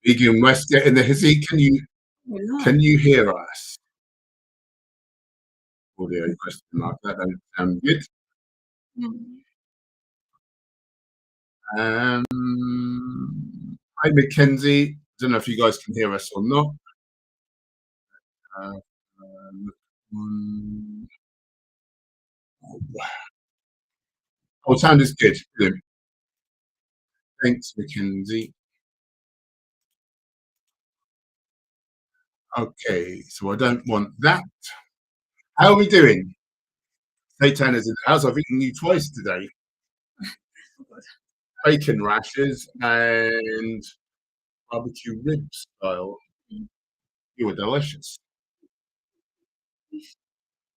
Vegan West, get in the hizzy. Can you hear us? Audio question mark. That don't sound good. Hi, Mackenzie. Don't know if you guys can hear us or not. Oh, sound is good. Brilliant. Thanks, Mackenzie. Okay, so I don't want that. How are we doing? Satan is in the house. I've eaten you twice today. Bacon rashers and barbecue rib style. You were delicious.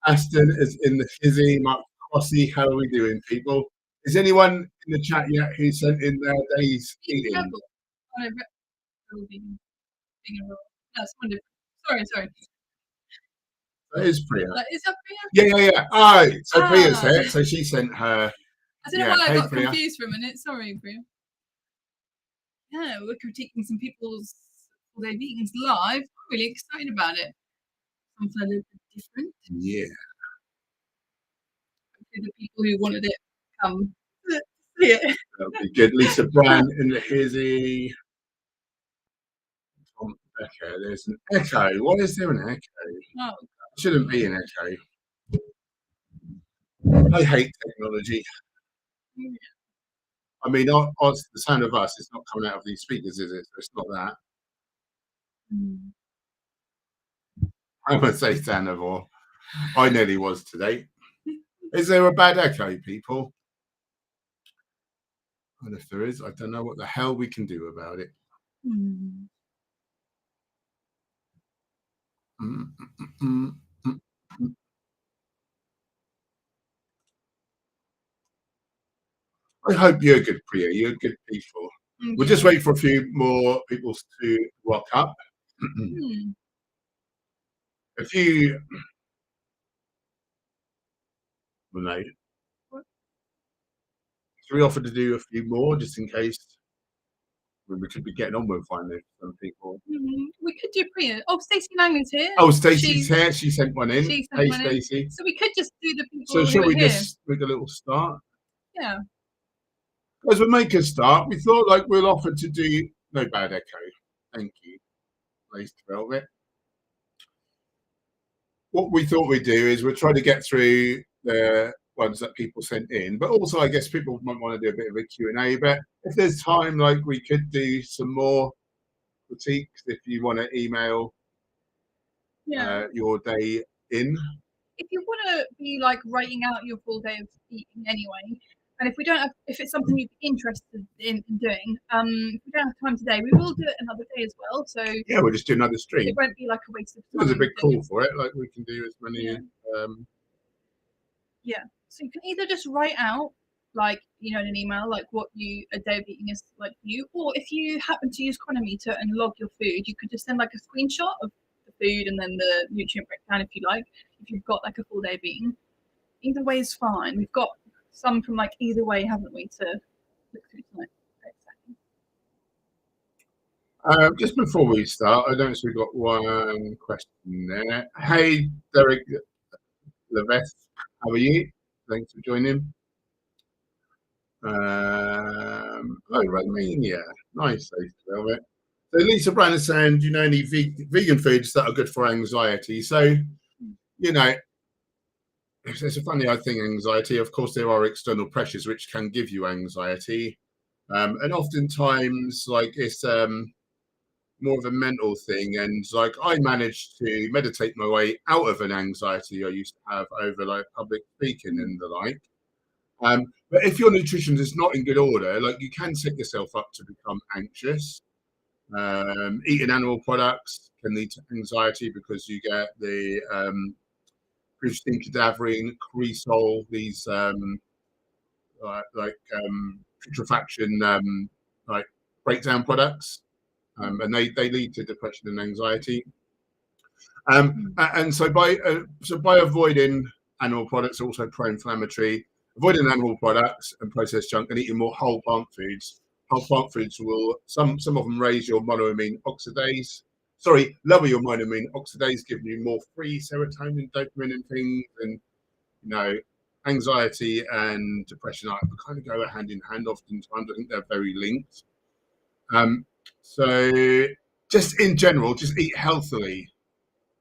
Aston is in the hizzy. Mark Crossy, how are we doing, people? Is anyone in the chat yet who sent in their days eating? Sorry. That is Priya. Is that Priya? Yeah. Oh, so Priya's here. So she sent her. I don't know why I got confused for a minute. Sorry, Priya. Yeah, we're critiquing some people's all-day vegans live. I'm really excited about it. Something a little bit different. Yeah. Hopefully the people who wanted it come see it. That'll be good. Lisa Brand in the hizzy. Tom Becker. There's an echo. Why is there an echo? Oh. Shouldn't be an echo. I hate technology. Yeah. I mean, the sound of us is not coming out of these speakers, is it? So it's not that. I'm going to say Sanivore. I nearly was today. Is there a bad echo, people? And if there is, I don't know what the hell we can do about it. I hope you're good, Priya. You're good people. We'll just wait for a few more people to rock up. If you, well, no. So we offered to do a few more just in case. We could be getting on with finding some people. We could do Priya. Oh, Stacey Langley's here. Oh, Stacey's here. She sent one in. Hey, Stacey. So we could just do the people. So shall we just make a little start? Yeah. As we make a start, we thought like we'll offer to do no bad echo. Thank you. Nice to Velvet. What we thought we'd do is we'll try to get through the ones that people sent in, but also I guess people might want to do a bit of a Q&A, but if there's time, like we could do some more critiques if you want to email your day in. If you want to be like writing out your full day of eating anyway, and if it's something you'd be interested in doing, if we don't have time today, we will do it another day as well. So yeah, we'll just do another stream. It won't be like a waste of time. There's a big call for it. Like we can do as many. Yeah. So you can either just write out, like, in an email, like what a day of eating is like for you, or if you happen to use Chronometer and log your food, you could just send like a screenshot of the food and then the nutrient breakdown if you like, if you've got like a full day of eating. Either way is fine. We've got some from like either way, haven't we, to look through tonight. Just before we start, I noticed we've got one question there. Hey, Derek Levesque, how are you? Thanks for joining. Oh, Romania. Nice, Velvet. So Lisa Brand is saying, do you know any vegan foods that are good for anxiety? So, it's a funny thing, anxiety. Of course, there are external pressures which can give you anxiety. And oftentimes, like, it's more of a mental thing. And, like, I managed to meditate my way out of an anxiety I used to have over, like, public speaking and the like. But if your nutrition is not in good order, like, you can set yourself up to become anxious. Eating animal products can lead to anxiety because you get the pristine cadaverine, cresol, these putrefaction like breakdown products, and they lead to depression and anxiety. And so by avoiding animal products, also pro-inflammatory, avoiding animal products and processed junk, and eating more whole plant foods how plant foods will, some of them raise your monoamine oxidase. Sorry, lower your monoamine oxidase, giving you more free serotonin, dopamine, and things. And anxiety and depression kind of go hand in hand. Oftentimes, I think they're very linked. So, just in general, just eat healthily.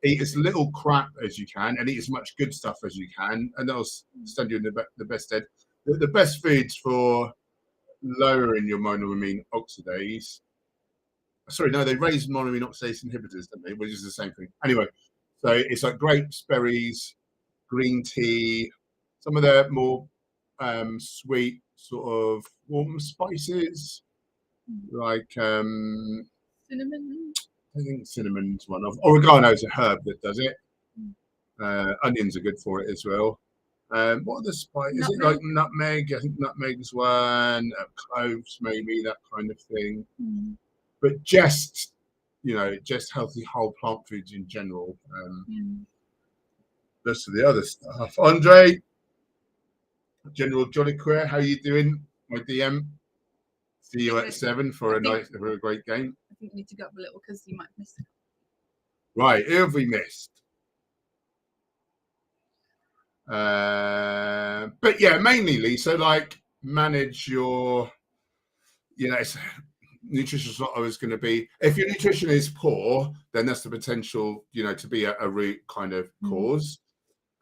Eat as little crap as you can, and eat as much good stuff as you can, and that'll stand you in the best stead. The best foods for lowering your monoamine oxidase. Sorry, no, they raise monoamine oxidase inhibitors, don't they? Which is the same thing. Anyway, so it's like grapes, berries, green tea, some of the more sweet sort of warm spices, like cinnamon. I think cinnamon's one of. Oregano is a herb that does it. Onions are good for it as well. What are the spices? Is it like nutmeg? I think nutmeg's one. Cloves, maybe, that kind of thing. But just healthy whole plant foods in general. Rest of the other stuff. Andre, General Johnny Queer, how you doing? My DM. See you at 7 for a great game. I think you need to go up a little because you might miss it. Right, who have we missed? But yeah, mainly, Lee. So like, manage your, nutrition is not always going to be. If your nutrition is poor, then that's the potential, to be a root kind of cause.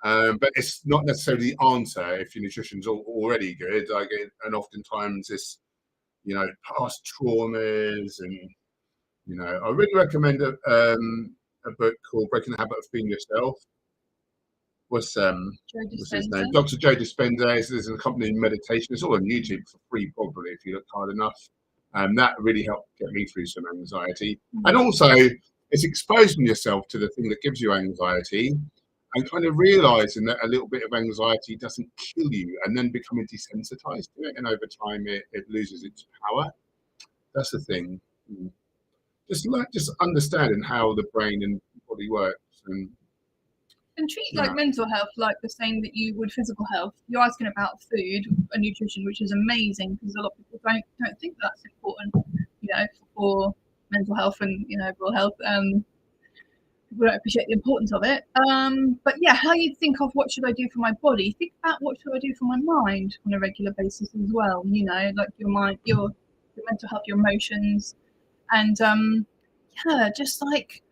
But it's not necessarily the answer if your nutrition's already good. And oftentimes it's, past traumas, and I really recommend a book called Breaking the Habit of Being Yourself. What's his name? Dr. Joe Dispenza. There's an accompanying meditation. It's all on YouTube for free, probably, if you look hard enough. That really helped get me through some anxiety. And also, it's exposing yourself to the thing that gives you anxiety, and kind of realizing that a little bit of anxiety doesn't kill you, and then becoming desensitized to it. And over time, it loses its power. That's the thing. Just understanding how the brain and body works, and treat like mental health like the same that you would physical health. You're asking about food and nutrition, which is amazing because a lot of people don't think that's important, for mental health and overall health. People don't appreciate the importance of it. But yeah, how you think of what should I do for my body? Think about what should I do for my mind on a regular basis as well. Like your mind, your mental health, your emotions, and just like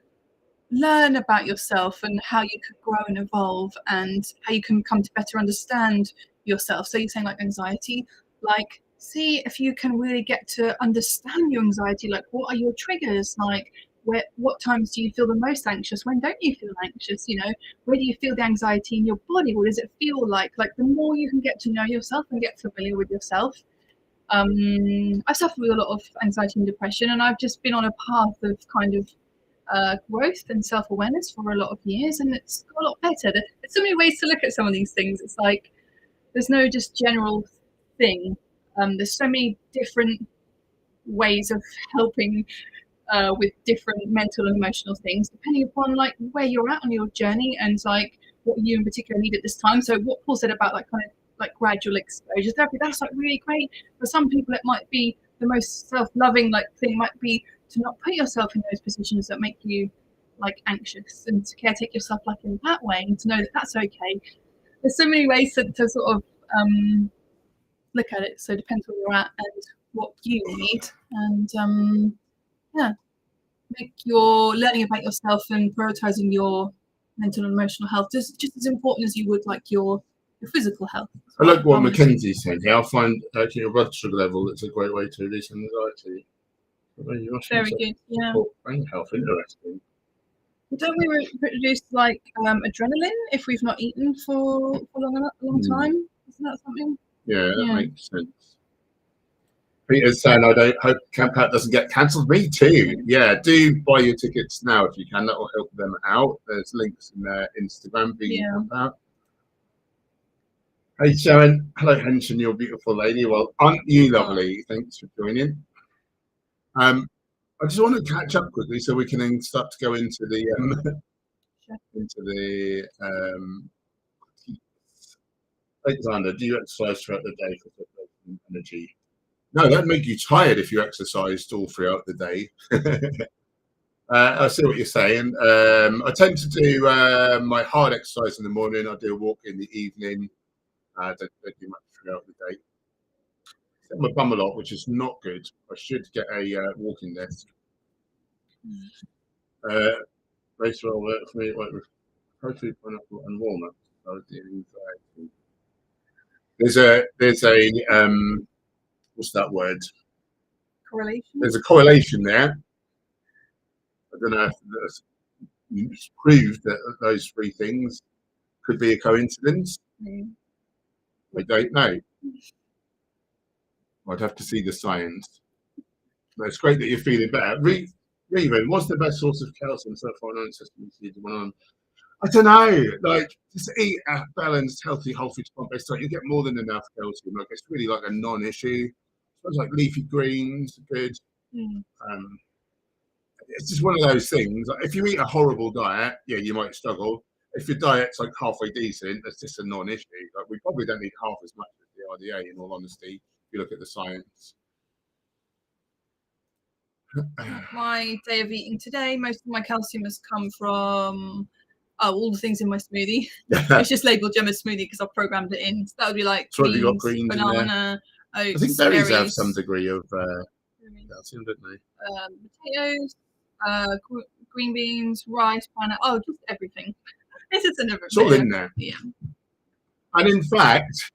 learn about yourself and how you could grow and evolve and how you can come to better understand yourself. So you're saying like anxiety, like see if you can really get to understand your anxiety, like what are your triggers, like what times do you feel the most anxious, when don't you feel anxious, where do you feel the anxiety in your body, what does it feel like the more you can get to know yourself and get familiar with yourself. I've suffered with a lot of anxiety and depression, and I've just been on a path of kind of growth and self-awareness for a lot of years, and it's got a lot better. There's so many ways to look at some of these things. It's like there's no just general thing. There's so many different ways of helping with different mental and emotional things, depending upon like where you're at on your journey and like what you in particular need at this time. So what Paul said about like kind of like gradual exposure therapy, that's like really great. For some people, it might be the most self-loving like thing might be to not put yourself in those positions that make you like anxious, and to caretake yourself like in that way, and to know that that's okay. There's so many ways to sort of look at it. So it depends where you're at and what you need, and make your learning about yourself and prioritizing your mental and emotional health just as important as you would like your physical health. I like what Mackenzie said. Yeah, I'll find actually a blood sugar level. It's a great way to reduce anxiety. Very good. Yeah. Brain health, interesting. Don't we produce like adrenaline if we've not eaten for a long time? Isn't that something? Yeah, that makes sense. Peter's saying, I hope Camp Out doesn't get cancelled. Me too. Yeah, do buy your tickets now if you can. That will help them out. There's links in their Instagram for you to Camp Out. Hey, Sharon. Hello, Hench, and your beautiful lady. Well, aren't you lovely? Thanks for joining. I just want to catch up quickly so we can then start to go into the Alexander, do you exercise throughout the day for energy? No, that'd make you tired if you exercised all throughout the day. I see what you're saying. I tend to do my hard exercise in the morning. I do a walk in the evening. Don't do much throughout the day. Sit on my bum a lot, which is not good. I should get a walking desk. Race roll work for me, like with protein, pineapple, and walnuts. There's a what's that word? Correlation. There's a correlation there. I don't know if it's proved that those three things could be a coincidence. I don't know. I'd have to see the science. But it's great that you're feeling better. Reven, what's the best source of calcium so far? I don't know. Like, just eat a balanced, healthy, whole food plant-based diet. You get more than enough calcium. Like, it's really like a non-issue. It's like leafy greens, good. It's just one of those things. Like, if you eat a horrible diet, yeah, you might struggle. If your diet's like halfway decent, that's just a non-issue. Like, we probably don't need half as much as the RDA, in all honesty, if you look at the science. My day of eating today, most of my calcium has come from all the things in my smoothie. It's just labeled Gemma's smoothie because I've programmed it in. So that would be like greens, banana, oats, I think berries have some degree of calcium, don't they? Potatoes, green beans, rice, pineapple, just everything. This is another. It's all in there. Yeah. And in fact,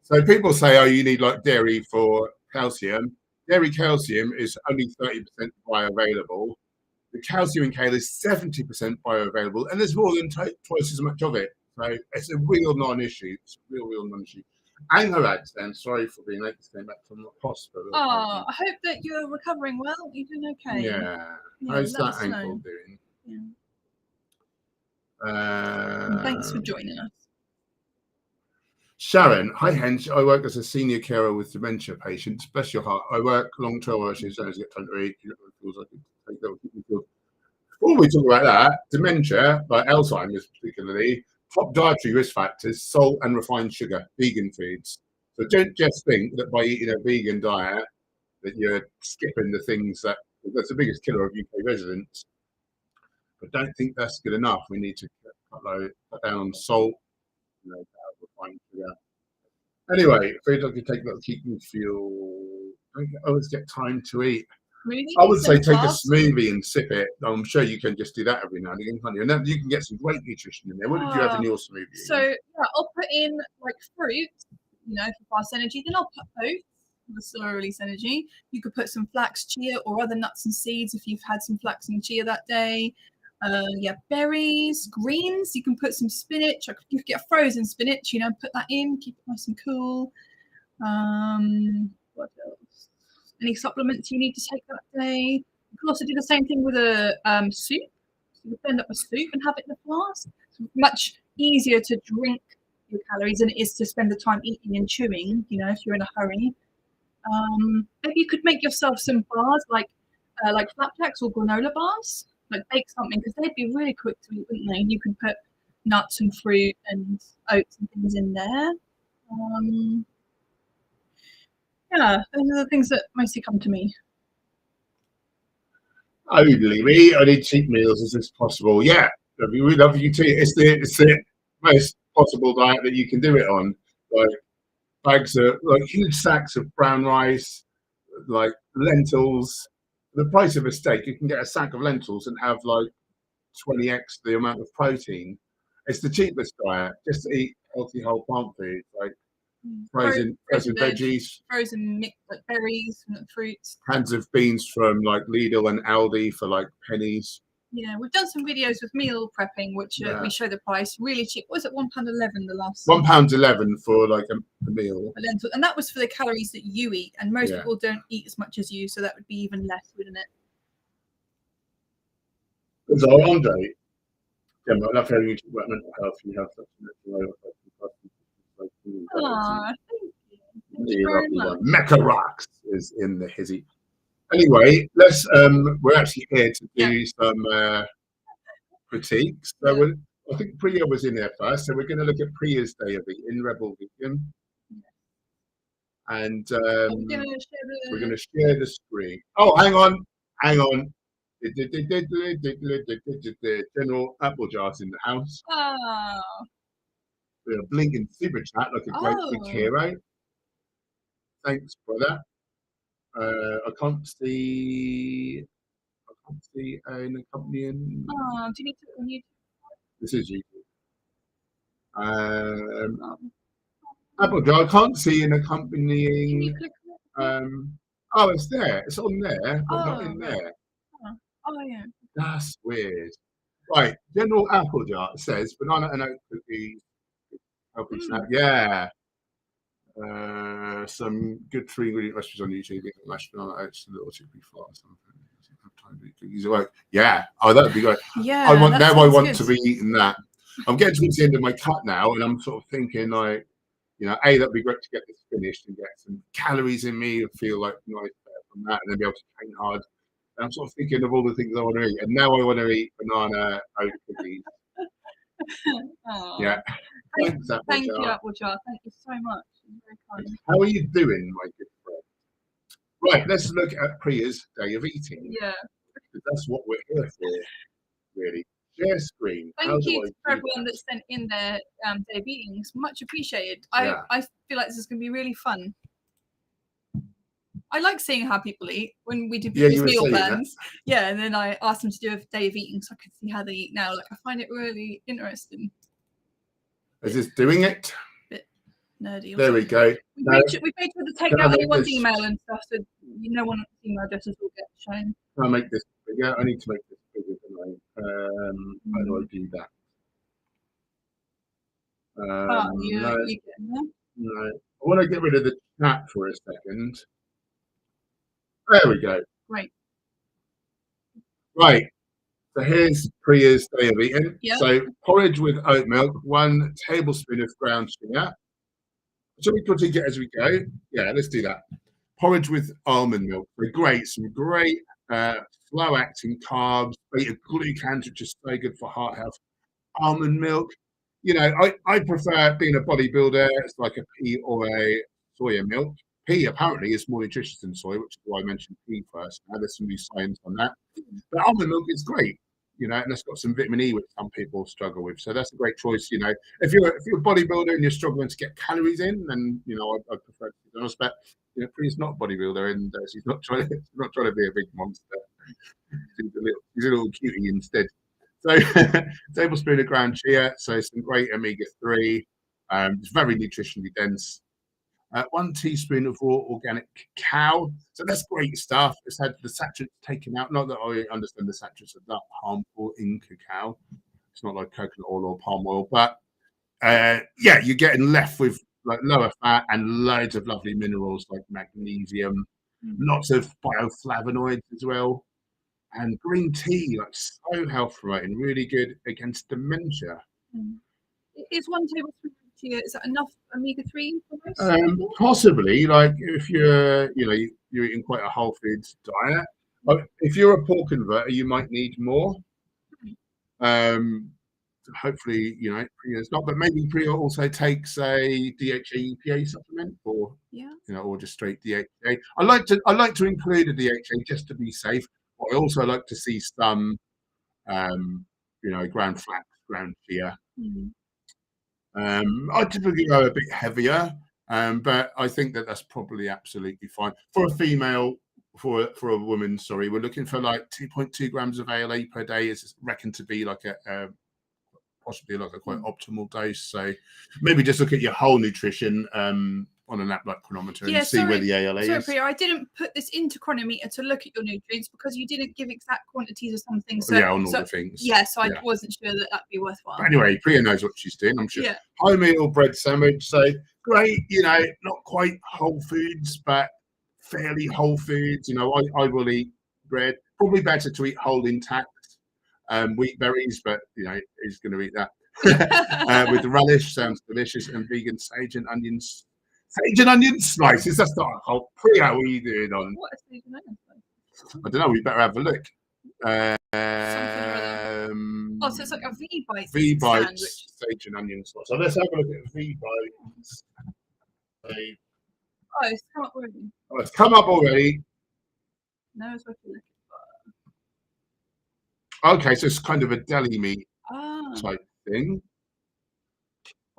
so people say, oh, you need like dairy for calcium. Dairy calcium is only 30% bioavailable. The calcium in kale is 70% bioavailable, and there's more than twice as much of it. So it's a real non-issue. It's a real non-issue. Angorads, then, sorry for being late. Came back from the hospital. Oh, I hope that you're recovering well. You're doing okay. Yeah. How's that ankle doing? Yeah. Thanks for joining us. Sharon, hi Hench. I work as a senior carer with dementia patients. Bless your heart. I work long 12 hours shifts, don't get time to eat. It feels like before we talk about that, dementia, like Alzheimer's particularly, top dietary risk factors: salt and refined sugar, vegan foods. So don't just think that by eating a vegan diet that you're skipping the things that's the biggest killer of UK residents. But don't think that's good enough. We need to cut down on salt. Refined sugar. Anyway, foods I could take that keep me feel. I don't always get time to eat. I would say take a smoothie and sip it. I'm sure you can just do that every now and again, can't you? And then you can get some great nutrition in there. What did you have in your smoothie? So yeah, I'll put in like fruit, for fast energy. Then I'll put oats, the slow release energy. You could put some flax, chia, or other nuts and seeds if you've had some flax and chia that day. Berries, greens. You can put some spinach. You could get frozen spinach. Put that in. Keep it nice and cool. What else? Any supplements you need to take that day. You can also do the same thing with a soup. So you blend up a soup and have it in a flask. It's much easier to drink your calories than it is to spend the time eating and chewing. If you're in a hurry. Maybe you could make yourself some bars like flapjacks or granola bars. Like bake something, because they'd be really quick to eat, wouldn't they? And you can put nuts and fruit and oats and things in there. Yeah, those are the things that mostly come to me. Only me. I need cheap meals as is possible. Yeah, we love you too. It's the most possible diet that you can do it on. Like bags of huge sacks of brown rice, like lentils. The price of a steak, you can get a sack of lentils and have like 20x the amount of protein. It's the cheapest diet. Just to eat healthy whole plant food, like frozen veggies, frozen mixed like berries and fruits. Cans of beans from like Lidl and Aldi for like pennies. Yeah, we've done some videos with meal prepping, which we show the price really cheap. What was it £1.11 the last? £1.11 for like a meal. A lentil, and that was for the calories that you eat, and most people don't eat as much as you, so that would be even less, wouldn't it? So Andre, Gemma, I love hearing you talk about mental health. You have such an thank you. Mecca Rocks is in the hizzy. Anyway, let's. We're actually here to do some critiques. So I think Priya was in there first, so we're going to look at Priya's day of eating, Rebel Vegan. and We're we're going to share the screen. Oh, hang on. General Applejar's in the house. Oh. With a blinking super chat like a great big hero. Thanks, brother. I can't see an accompanying. Oh, do you need to on YouTube? This is YouTube. Applejar, I can't see an accompanying. Can you click it? Oh, it's there. It's on there, but not in right. there. Oh, yeah. That's weird. Right, General Applejar says banana and oat cookies. Healthy snack. Yeah. Some good 3-ingredient recipes on YouTube. Mashed banana oats, a little chickpea flour, something. Cookies at work. Yeah. Oh, that'd be great. Yeah. I want to be eating that. I'm getting towards the end of my cut now, and I'm sort of thinking like, that'd be great to get this finished and get some calories in me and feel like nice from that, and then be able to train hard. And I'm sort of thinking of all the things I want to eat, and now I want to eat banana oat cookies. Yeah. Thank you, Applejar. Thank you so much. Very kind. How are you doing, my good friend? Right, let's look at Priya's day of eating. Yeah. Because that's what we're here for, really. Share screen. Thank you to everyone that sent in their day of eating. It's much appreciated. Yeah. I feel like this is going to be really fun. I like seeing how people eat when we do people's meal plans. Yeah, and then I asked them to do a day of eating so I can see how they eat now. Like, I find it really interesting. Is this doing it? Bit nerdy. There we go. We made sure to take out anyone's email and stuff, so no one's email addresses will get shown. I'll make this bigger. I need to make this bigger tonight. How do I do that? No. I want to get rid of the chat for a second. There we go. Great. Right. So here's Priya's day of eating. Yep. So porridge with oat milk, 1 tablespoon of ground sugar. Shall we quickly get as we go? Yeah, let's do that. Porridge with almond milk. Some great slow-acting carbs, beta-glucans, which is so good for heart health. Almond milk. I prefer being a bodybuilder. It's like a pea or a soya milk. Pea apparently is more nutritious than soy, which is why I mentioned pea first. Now there's some new science on that. But almond milk is great, and it's got some vitamin E, which some people struggle with. So that's a great choice. If you're a bodybuilder and you're struggling to get calories in, then I prefer to be honest. But Priya's not a bodybuilder, and she's not trying to be a big monster. She's a little cutie instead. So tablespoon of ground chia, so some great omega-3. It's very nutritionally dense. 1 teaspoon of raw organic cacao. So that's great stuff. It's had the saturates taken out. Not that I understand the saturates are that harmful in cacao. It's not like coconut oil or palm oil, but you're getting left with like lower fat and loads of lovely minerals like magnesium, lots of bioflavonoids as well. And green tea, like so health promoting, really good against dementia. Is 1 tablespoon of chia, is that enough omega-3 for most? Possibly, like if you're eating quite a whole foods diet. But if you're a pork converter, you might need more. Hopefully, Priya's not, but maybe Priya also takes a DHA EPA supplement, or or just straight DHA. I like to include a DHA just to be safe. But I also like to see some, ground flax, ground chia. I typically go a bit heavier, but I think that's probably absolutely fine for a female. For a woman, sorry, we're looking for like 2.2 grams of ALA per day is reckoned to be like possibly like a quite optimal dose. So maybe just look at your whole nutrition on an app like Chronometer and see where the ALA is. Sorry, Priya, I didn't put this into Chronometer to look at your nutrients because you didn't give exact quantities of some things. On all the things. Yeah, so I wasn't sure that that'd be worthwhile. But anyway, Priya knows what she's doing, I'm sure. Yeah. Wholemeal bread sandwich, so great, not quite whole foods, but fairly whole foods. I will eat bread. Probably better to eat whole intact wheat berries, but who's going to eat that? With the relish, sounds delicious, and vegan sage and onions. Sage and onion slices. That's not a whole. Priya, what are you doing on? What is sage and onion slices? I don't know. We better have a look. So it's like a V-Bites. V-Bites sage and onion slice. So let's have a look at V-Bites. Oh, it's come up already. Oh, it's come up already. No, it's working. Okay, so it's kind of a deli meat Ah. type thing.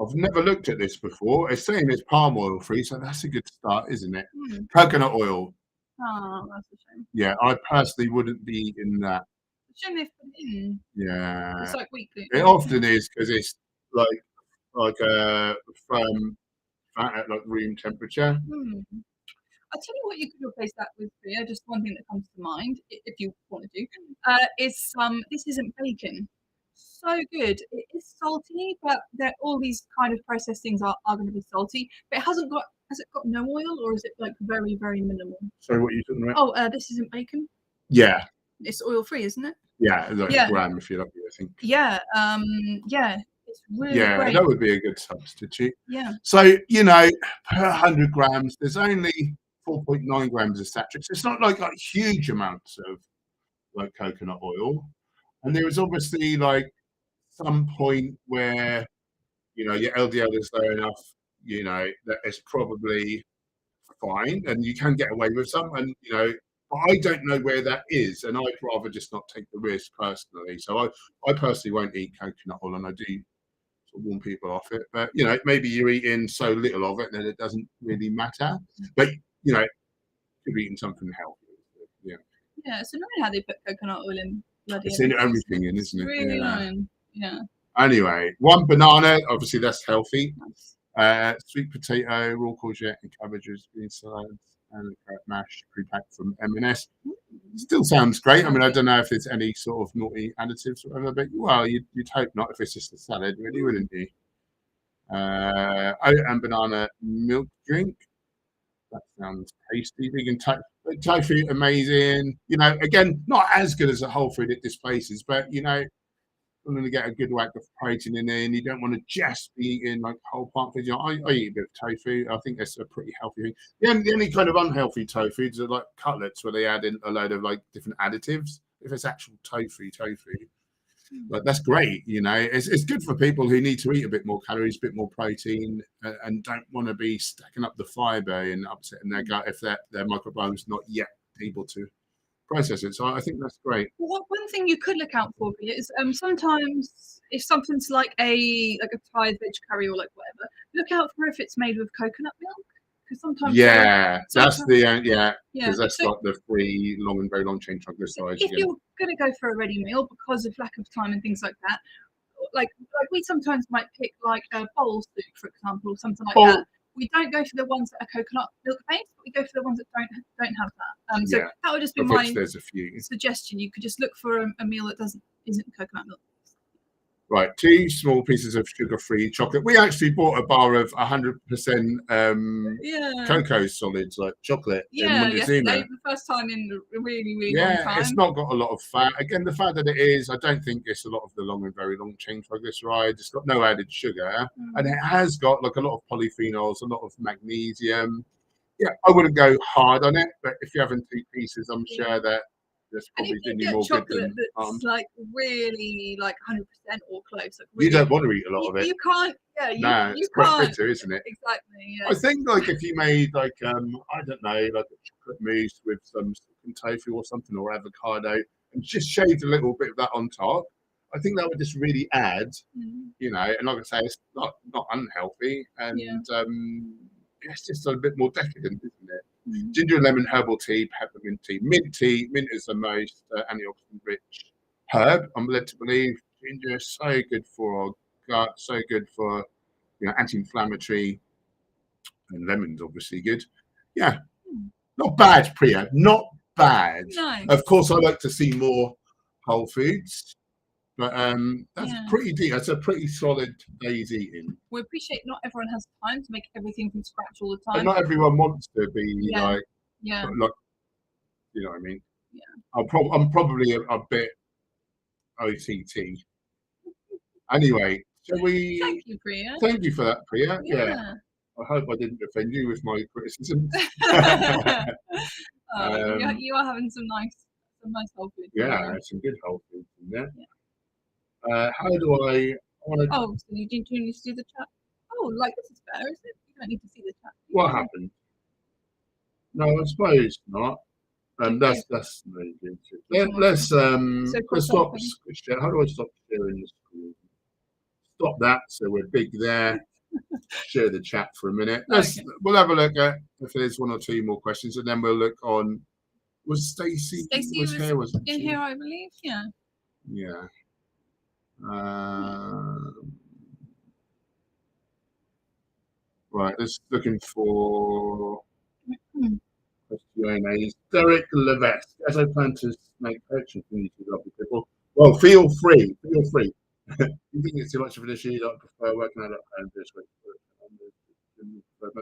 I've never looked at this before. It's saying it's palm oil free, so that's a good start, isn't it? Coconut oil. Oh, that's a shame. Yeah, I personally wouldn't be eating that. Shouldn't they put it in? Yeah, It's like weekly. it often is because it's like a firm fat at like room temperature. I'll tell you what you could replace that with, Priya. Just one thing that comes to mind, if you want to do, is this isn't bacon. So good. It is salty, but all these kind of processed things are going to be salty. But it hasn't got. Has it got no oil, or is it like very, very minimal? So what are you talking about? Oh, this isn't bacon. Yeah. It's oil free, isn't it? Yeah, like a gram if you're lucky, I think. Yeah. Yeah. It's really great. That would be a good substitute. Yeah. So, you know, per 100 grams, there's only 4.9 grams of saturates. It's not like huge amounts of like coconut oil. And there is obviously like some point where, you know, your LDL is low enough, you know, that it's probably fine and you can get away with some. And, you know, but I don't know where that is. And I'd rather just not take the risk personally. So I personally won't eat coconut oil, and I do warn people off it, but you know, maybe you're eating so little of it that it doesn't really matter. But you know, you're eating something healthy. Yeah, it's annoying how they put coconut oil in bloody. It's in everything, isn't it? Really annoying. Yeah. Anyway, one banana, obviously that's healthy. Sweet potato, raw courgette, and cabbages, green salads, and carrot mash pre-packed from M&S. Still sounds great. I mean, I don't know if there's any sort of naughty additives or whatever, but well, you'd hope not if it's just a salad, really, wouldn't you? Oat and banana milk drink. That sounds tasty. Vegan tofu, amazing. You know, again, not as good as a whole food it displaces, but you know, I'm going to get a good whack of protein in there, and you don't want to just be eating like whole plant foods. You know, I eat a bit of tofu. I think that's a pretty healthy thing. The only kind of unhealthy tofu are like cutlets where they add in a load of like different additives. If it's actual tofu, like that's great. You know, it's good for people who need to eat a bit more calories, a bit more protein, and don't want to be stacking up the fiber and upsetting their gut if their microbiome is not yet able to process it. So I think that's great. Well, one thing you could look out for is sometimes if something's like a Thai veg curry or like whatever, look out for if it's made with coconut milk, because sometimes that's because that's got the free long and very long chain triglycerides. If you're going to go for a ready meal because of lack of time and things like that, like we sometimes might pick like a bowl soup, for example, or something like that. We don't go for the ones that are coconut milk based, but we go for the ones that don't have that. So that would just be my suggestion. You could just look for a meal that isn't coconut milk. Right, 2 small pieces of sugar-free chocolate. We actually bought a bar of 100% cocoa solids, like chocolate. Yesterday, the first time in a really, really long time. It's not got a lot of fat. Again, the fact that it is, I don't think it's a lot of the long and very long chain triglycerides. It's got no added sugar, and it has got like a lot of polyphenols, a lot of magnesium. Yeah, I wouldn't go hard on it, but if you're having 2 pieces, I'm sure that there's probably doing you more good than harm. Like really like 100% or close. Like really, you don't want to eat a lot of it. You can't. Yeah, it's quite bitter, isn't it? Exactly. Yeah. I think like if you made like I don't know, like a chocolate mousse with some tofu or something or avocado, and just shaved a little bit of that on top, I think that would just really add, you know. And like I say, it's not unhealthy, and it's just a bit more decadent, isn't it? Ginger and lemon herbal tea, peppermint tea, mint tea. Mint is the most antioxidant-rich herb, I'm led to believe. Ginger is so good for our gut, so good for, you know, anti-inflammatory, and lemon's obviously good. Yeah, not bad, Priya, not bad. Nice. Of course, I like to see more whole foods. But that's pretty deep. That's a pretty solid day's eating. We appreciate not everyone has time to make everything from scratch all the time. And not everyone wants to be like, you know what I mean? Yeah. I'm probably a bit OTT. Anyway, shall we? Thank you, Priya. Thank you for that, Priya. Yeah. I hope I didn't offend you with my criticism. You are having some nice whole food. Yeah, some good whole foods in there. Yeah. How do I want to? Oh, so you need to do the chat. Oh, like this is better, is it? You don't need to see the chat. What happened? No, I suppose not. Okay. That's really good. So Let's cross off. stop. How do I stop sharing the screen? Stop that. So we're big there. Share the chat for a minute. Okay. We'll have a look at if there's one or two more questions, and then we'll look on. Was Stacey Stacey was was here? Wasn't in she? here, I believe. Yeah. Yeah. Right. Let's looking for Hmm. questionnaires. Derek Levesque. As I plan to make purchase from you two lovely people. Well, feel free. Feel free. You think it's too much of an issue? I prefer working out at home this week. But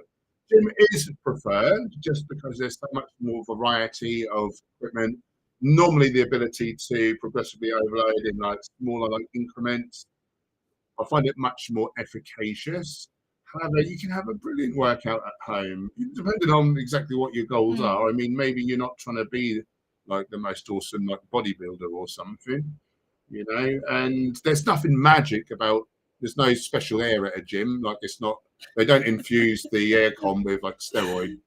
gym is preferred just because there's so much more variety of equipment. Normally, the ability to progressively overload in like smaller like increments, I find it much more efficacious. However, you can have a brilliant workout at home, depending on exactly what your goals are. I mean, maybe you're not trying to be like the most awesome like bodybuilder or something, you know. And there's nothing magic about. There's no special air at a gym. Like it's not. They don't infuse the aircon with like steroid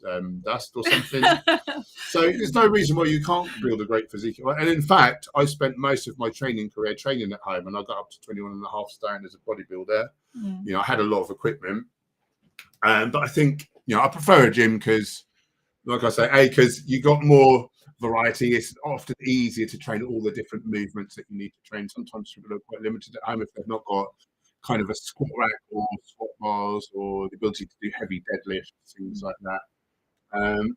dust or something. So there's no reason why you can't build a great physique. And in fact, I spent most of my training career training at home, and I got up to 21 and a half stone as a bodybuilder. You know, I had a lot of equipment, but I think I prefer a gym because, like I say, because you got more variety. It's often easier to train all the different movements that you need to train. Sometimes people are quite limited at home if they've not got kind of a squat rack or squat bars or the ability to do heavy deadlifts, things like that.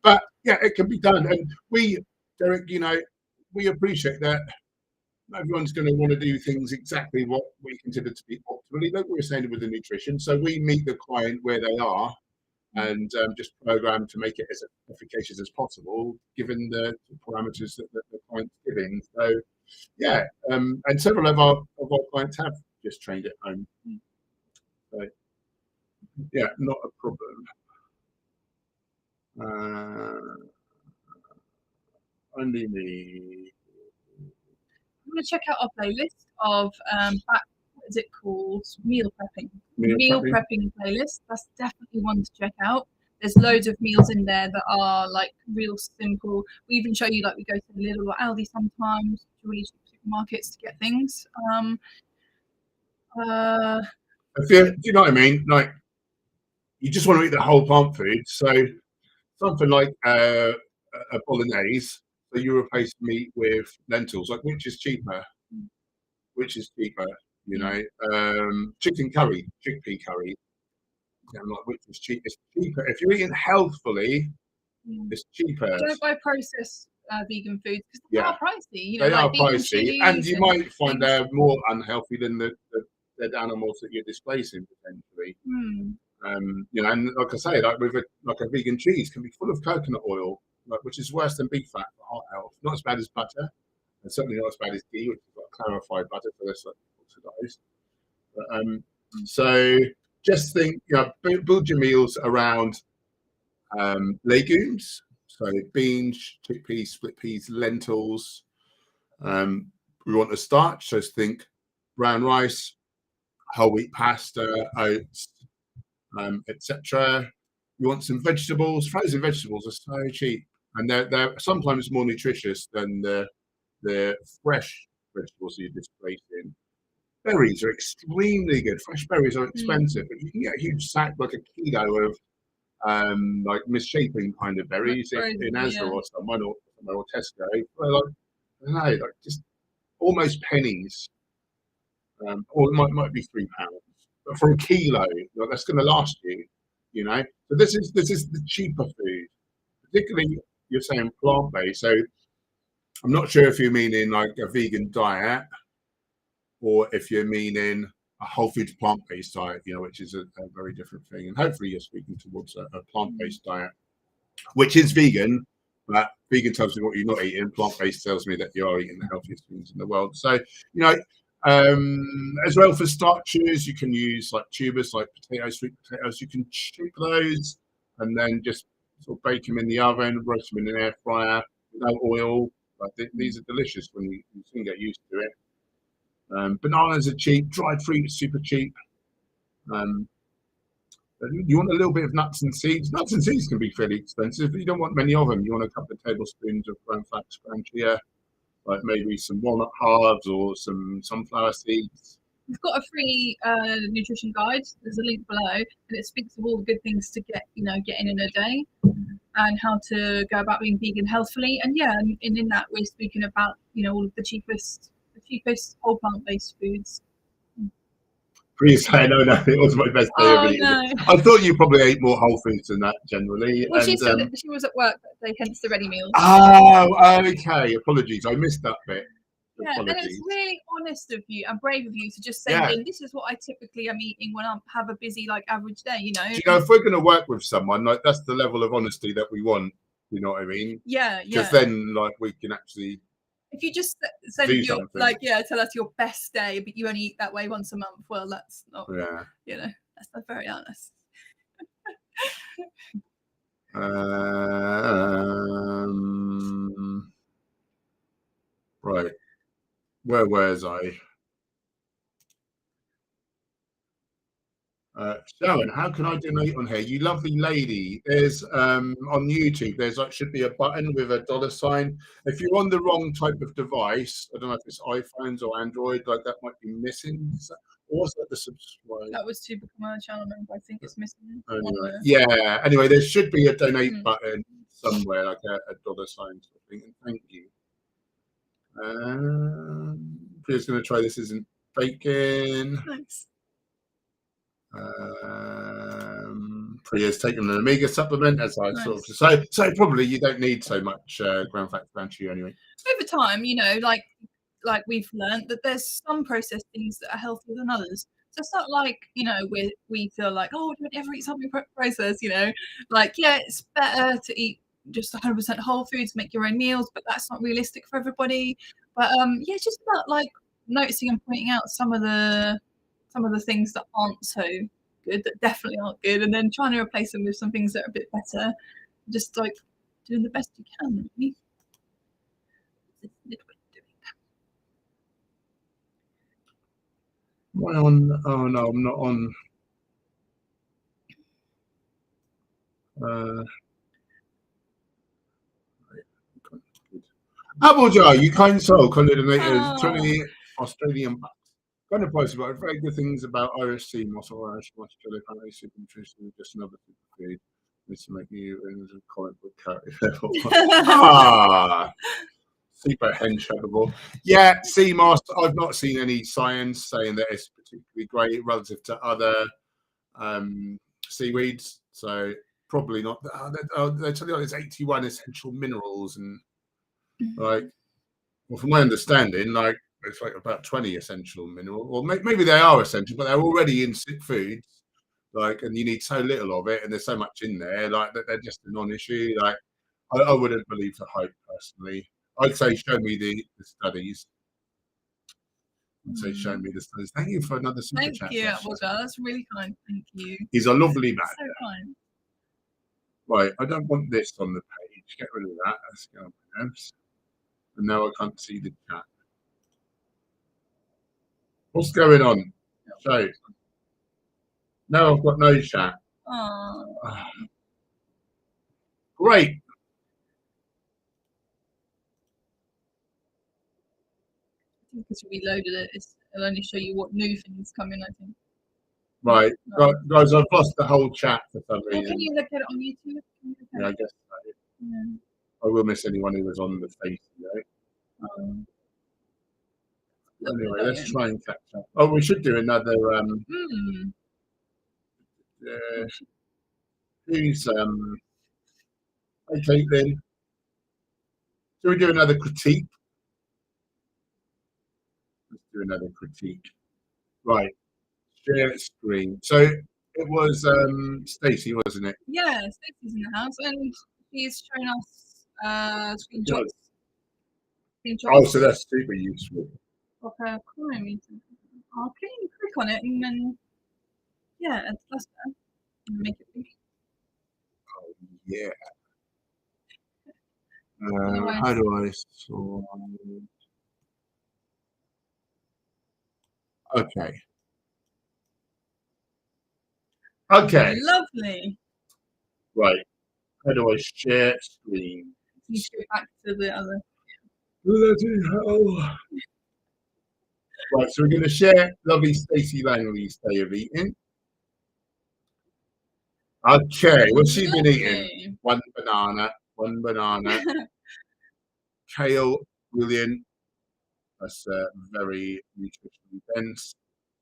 But yeah, it can be done. And we, Derek, we appreciate that everyone's going to want to do things exactly what we consider to be optimally, like we were saying with the nutrition. So we meet the client where they are and just program to make it as efficacious as possible, given the parameters that the client's giving. So yeah, and several of our clients have just trained at home. So yeah, not a problem. Only me. I'm going to check out our playlist of what is it called? Meal prepping. Meal Meal prepping. prepping playlist. That's definitely one to check out. There's loads of meals in there that are like real simple. We even show you like we go to the Lidl or Aldi sometimes, to really cheap supermarkets to get things. Do you know what I mean? Like, you just want to eat the whole plant food. So something like a bolognese. So you replace meat with lentils. Like, which is cheaper? Which is cheaper? You know, chicken curry, chickpea curry. And like, which is cheap? It's cheaper if you're eating healthfully. It's cheaper. Don't buy processed vegan foods because they Yeah, are pricey. You know, they like are vegan pricey, cheese and you might find things. they're more unhealthy than the dead animals that you're displacing potentially. And like I say, like with a vegan cheese can be full of coconut oil, like, which is worse than beef fat for heart health. Not as bad as butter, and certainly not as bad as ghee, which is like clarified butter, so that's like oxidized. But, so just think, build your meals around legumes, so beans, chickpeas, split peas, lentils. We want a starch, so think brown rice, whole wheat pasta, oats, etc. You want some vegetables. Frozen vegetables are so cheap, and they're sometimes more nutritious than the fresh vegetables you're displacing. Berries are extremely good. Fresh berries are expensive, but you can get a huge sack, like a kilo of like misshapen kind of berries in Asda or somewhere or Tesco. They're like, I don't know, like just almost pennies, or it might be £3, but for a kilo, like, that's going to last you. You know, so this is the cheaper food, particularly you're saying plant based. So I'm not sure if you're meaning like a vegan diet or if you're meaning a whole foods plant based diet, which is a very different thing. And hopefully you're speaking towards a plant based diet, which is vegan, but vegan tells me what you're not eating. Plant-based tells me that you are eating the healthiest things in the world. So, as well for starches, you can use like tubers, like potatoes, sweet potatoes. You can chip those and then just sort of bake them in the oven, roast them in an air fryer without oil. Like these are delicious when you soon get used to it. Bananas are cheap. Dried fruit is super cheap. You want a little bit of nuts and seeds. Nuts and seeds can be fairly expensive, but you don't want many of them. You want a couple of tablespoons of ground flax, ground chia, like maybe some walnut halves or some sunflower seeds. We've got a free nutrition guide. There's a link below, and it speaks of all the good things to get in a day, and how to go about being vegan healthfully. And yeah, and in that we're speaking about all of the cheapest whole plant-based foods. Please say no, it was my best day of eating. No. I thought you probably ate more whole foods than that generally. Well, she said she was at work that day, hence the ready meals. Oh, okay. Apologies, I missed that bit. Yeah, Apologies. and it's really honest of you and brave of you to just send in, this is what I typically am eating when I have a busy, average day, Do you know, if we're going to work with someone, that's the level of honesty that we want, you know what I mean? Yeah. Because then, we can actually... If you just send your, tell us your best day, but you only eat that way once a month, well, that's not, that's not very honest. Right. Where was I? Sharon, how can I donate on here? You lovely lady. There's on YouTube, there's should be a button with a $sign. If you're on the wrong type of device, I don't know if it's iPhones or Android, that might be missing. Or was that the subscribe? That was to become a channel member. I think it's missing. Anyway, yeah. Anyway, there should be a donate button somewhere, like a $sign sort of thing. And thank you. Priya's going to try this isn't bacon. Nice. Priya's taken an omega supplement, as I sort of so probably you don't need so much ground fat ground chia anyway. Over time, like we've learned that there's some processed things that are healthier than others. So it's not like we feel like, oh, don't ever eat something processed. It's better to eat just 100% whole foods, make your own meals, but that's not realistic for everybody. But it's just about noticing and pointing out some of the things that aren't so good, that definitely aren't good, and then trying to replace them with some things that are a bit better. Just doing the best you can, really. Am I on? Oh no, I'm not on. Apple jar, you kind soul, donated 20 Australian bucks. Kind of post about very good things about Irish sea moss or Irish moss jelly, apparently super nutrition, just another superfood. Needs to make you a comic book character. Super hench Herbivore. Yeah, sea moss. I've not seen any science saying that it's particularly great relative to other seaweeds. So probably not. They tell you it's 81 essential minerals and well, from my understanding, it's about 20 essential minerals, or maybe they are essential, but they're already in foods. And you need so little of it, and there's so much in there, that they're just a non-issue. I wouldn't believe the hype personally. I'd say show me the studies. I'd say show me the studies. Thank you for another super chat. Thank you, Apolja. That's really kind. Thank you. He's a lovely man. So kind. Right, I don't want this on the page. Get rid of that. That's going on my nerves. And now I can't see the chat. What's going on? So, no, I've got no chat. Great. Because we reloaded it, it'll only show you what new things come in, I think. Right. Guys, I've lost the whole chat for some reason. Can you look at it on YouTube? Yeah, I guess so. Yeah. I will miss anyone who was on the face today. Anyway, let's try and catch up. Oh, we should do another. Who's Hey, Caitlin. Shall we do another critique? Let's do another critique. Right. Share screen. So it was Stacey, wasn't it? Yeah, Stacey's in the house, and she's showing us screenshots. Oh, so that's super useful. Okay, I'll click on it, and then that's that. Make it big. Oh yeah. How do I sort? Okay. Okay, Lovely. right. How do I share screen? You should go back to the other. Bloody hell. Right, so we're going to share lovely Stacey Langley's day of eating. Okay, what's she been eating? One banana, kale, brilliant. That's very nutritionally dense.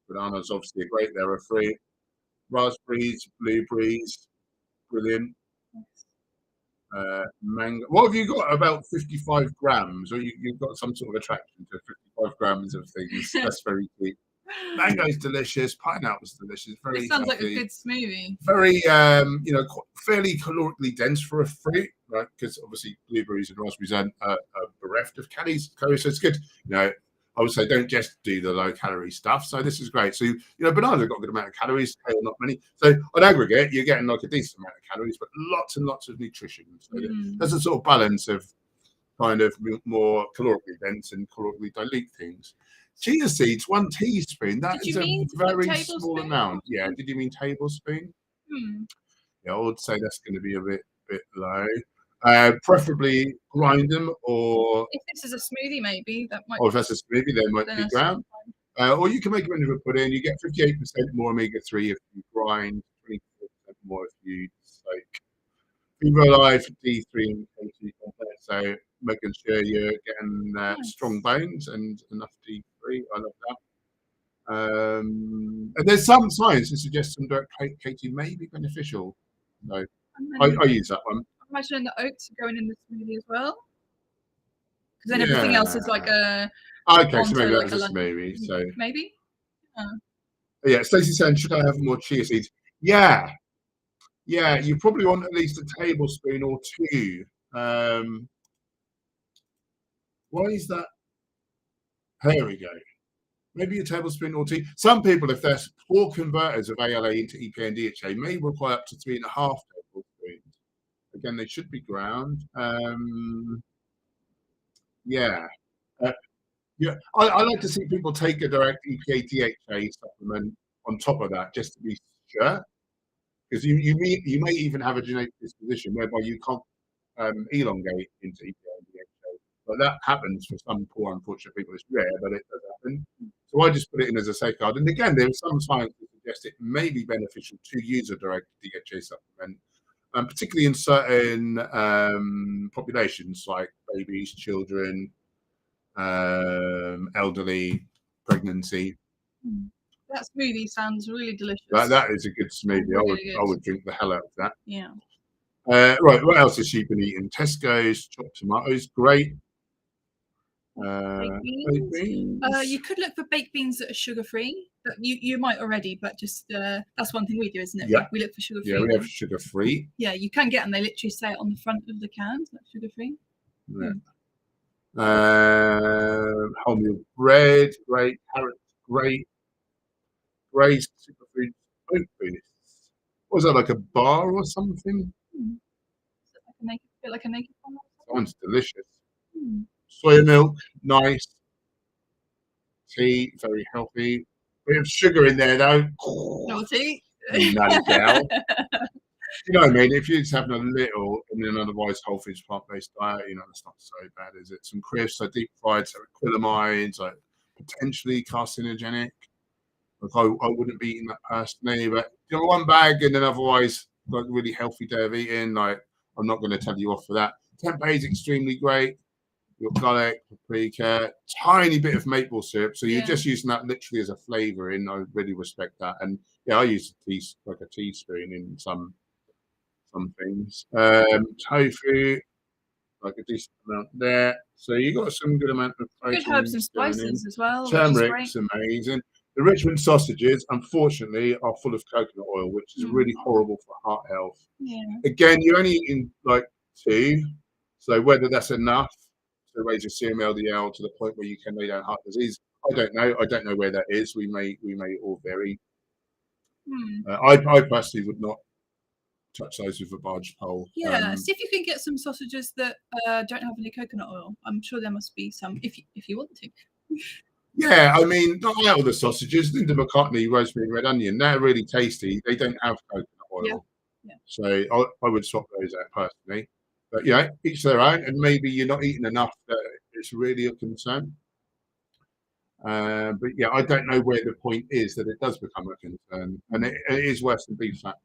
Bananas obviously are great, they're a fruit. Raspberries, blueberries, brilliant. Mango. What have you got? About 55 grams, or you've got some sort of attraction to 55 grams of things. That's very sweet. Mango's delicious. Pineapple's delicious. Very It sounds healthy. like a good smoothie. Very, fairly calorically dense for a fruit, right? Because obviously blueberries and raspberries are bereft of calories, so it's good. I would say don't just do the low calorie stuff. So this is great. So bananas have got a good amount of calories, kale not many. So on aggregate, you're getting like a decent amount of calories, but lots and lots of nutrition. So there's a sort of balance of kind of more calorically dense and calorically dilute things. Chia seeds, 1 teaspoon. That is a very small amount. Yeah. Did you mean tablespoon? Yeah, I would say that's going to be a bit low. Preferably grind them, or if this is a smoothie, maybe that might. Or if that's a smoothie, they might be ground. Or you can make them into a pudding. You get 58% more omega-3 if you grind, 24% more if you soak. Be alive, D3 and K2 complex. So making sure you're getting strong bones and enough D3. I love that. And there's some science that suggests some direct K2 may be beneficial. So I use that one. I'm imagining the oats are going in the smoothie as well. Because then everything else is like a. Okay, so maybe that's a smoothie. So maybe. Yeah, Stacey's saying, should I have more chia seeds? Yeah, you probably want at least a tablespoon or 2. Why is that? There we go. Maybe a tablespoon or 2. Some people, if they're poor converters of ALA into EPA and DHA, may require up to 3.5 tablespoons. Again, they should be ground. Yeah. I like to see people take a direct EPA DHA supplement on top of that, just to be sure. Because you may even have a genetic disposition whereby you can't elongate into EPA and DHA. But that happens for some poor, unfortunate people. It's rare, but it does happen. So I just put it in as a safeguard. And again, there's some science that suggests it may be beneficial to use a direct DHA supplement, particularly in certain populations like babies, children, elderly, pregnancy. That smoothie sounds really delicious. That is a good smoothie. Really I would drink the hell out of that. Yeah. Right, what else has she been eating? Tesco's chopped tomatoes, great. Baked beans. You could look for baked beans that are sugar-free. But you might already, but just that's one thing we do, isn't it? Yeah. We look for sugar-free. Yeah, we have sugar-free. Yeah, you can get them. They literally say it on the front of the cans, like sugar-free. Yeah. Wholemeal bread, great. Carrots, great. Braised superfood oat boosts. Was that like a bar or something? Like a naked one. Sounds delicious. Soya milk, nice. Tea, very healthy. Bit of sugar in there though. No tea. No doubt. You know what I mean? If you're just having a little in an otherwise whole foods plant-based diet, that's not so bad, is it? Some crisps, so deep fried, so acrylamides, like potentially carcinogenic. Like I wouldn't be eating that personally, but one bag and then otherwise like really healthy day of eating. Like I'm not going to tell you off for that. Tempeh is extremely great. Your garlic, paprika, tiny bit of maple syrup. So you're just using that literally as a flavouring. I really respect that. And I use a teaspoon in some things. Tofu, like a decent amount there. So you got some good amount of protein. Good herbs and spices as well. Turmeric's amazing. The Richmond sausages, unfortunately, are full of coconut oil, which is really horrible for heart health. Yeah. Again, you're only eating like 2, so whether that's enough to raise your serum LDL to the point where you can lay down heart disease, I don't know. I don't know where that is. We may all vary. I personally would not touch those with a barge pole. Yeah, see if you can get some sausages that don't have any coconut oil. I'm sure there must be some if you want to. Yeah, I mean, not out of the sausages. Linda McCartney, rosemary, red onion. They're really tasty. They don't have coconut Yeah. oil, Yeah. so I would swap those out personally. But each their own, and maybe you're not eating enough that it's really a concern. But yeah, I don't know where the point is that it does become a concern, and it is worse than beef fat.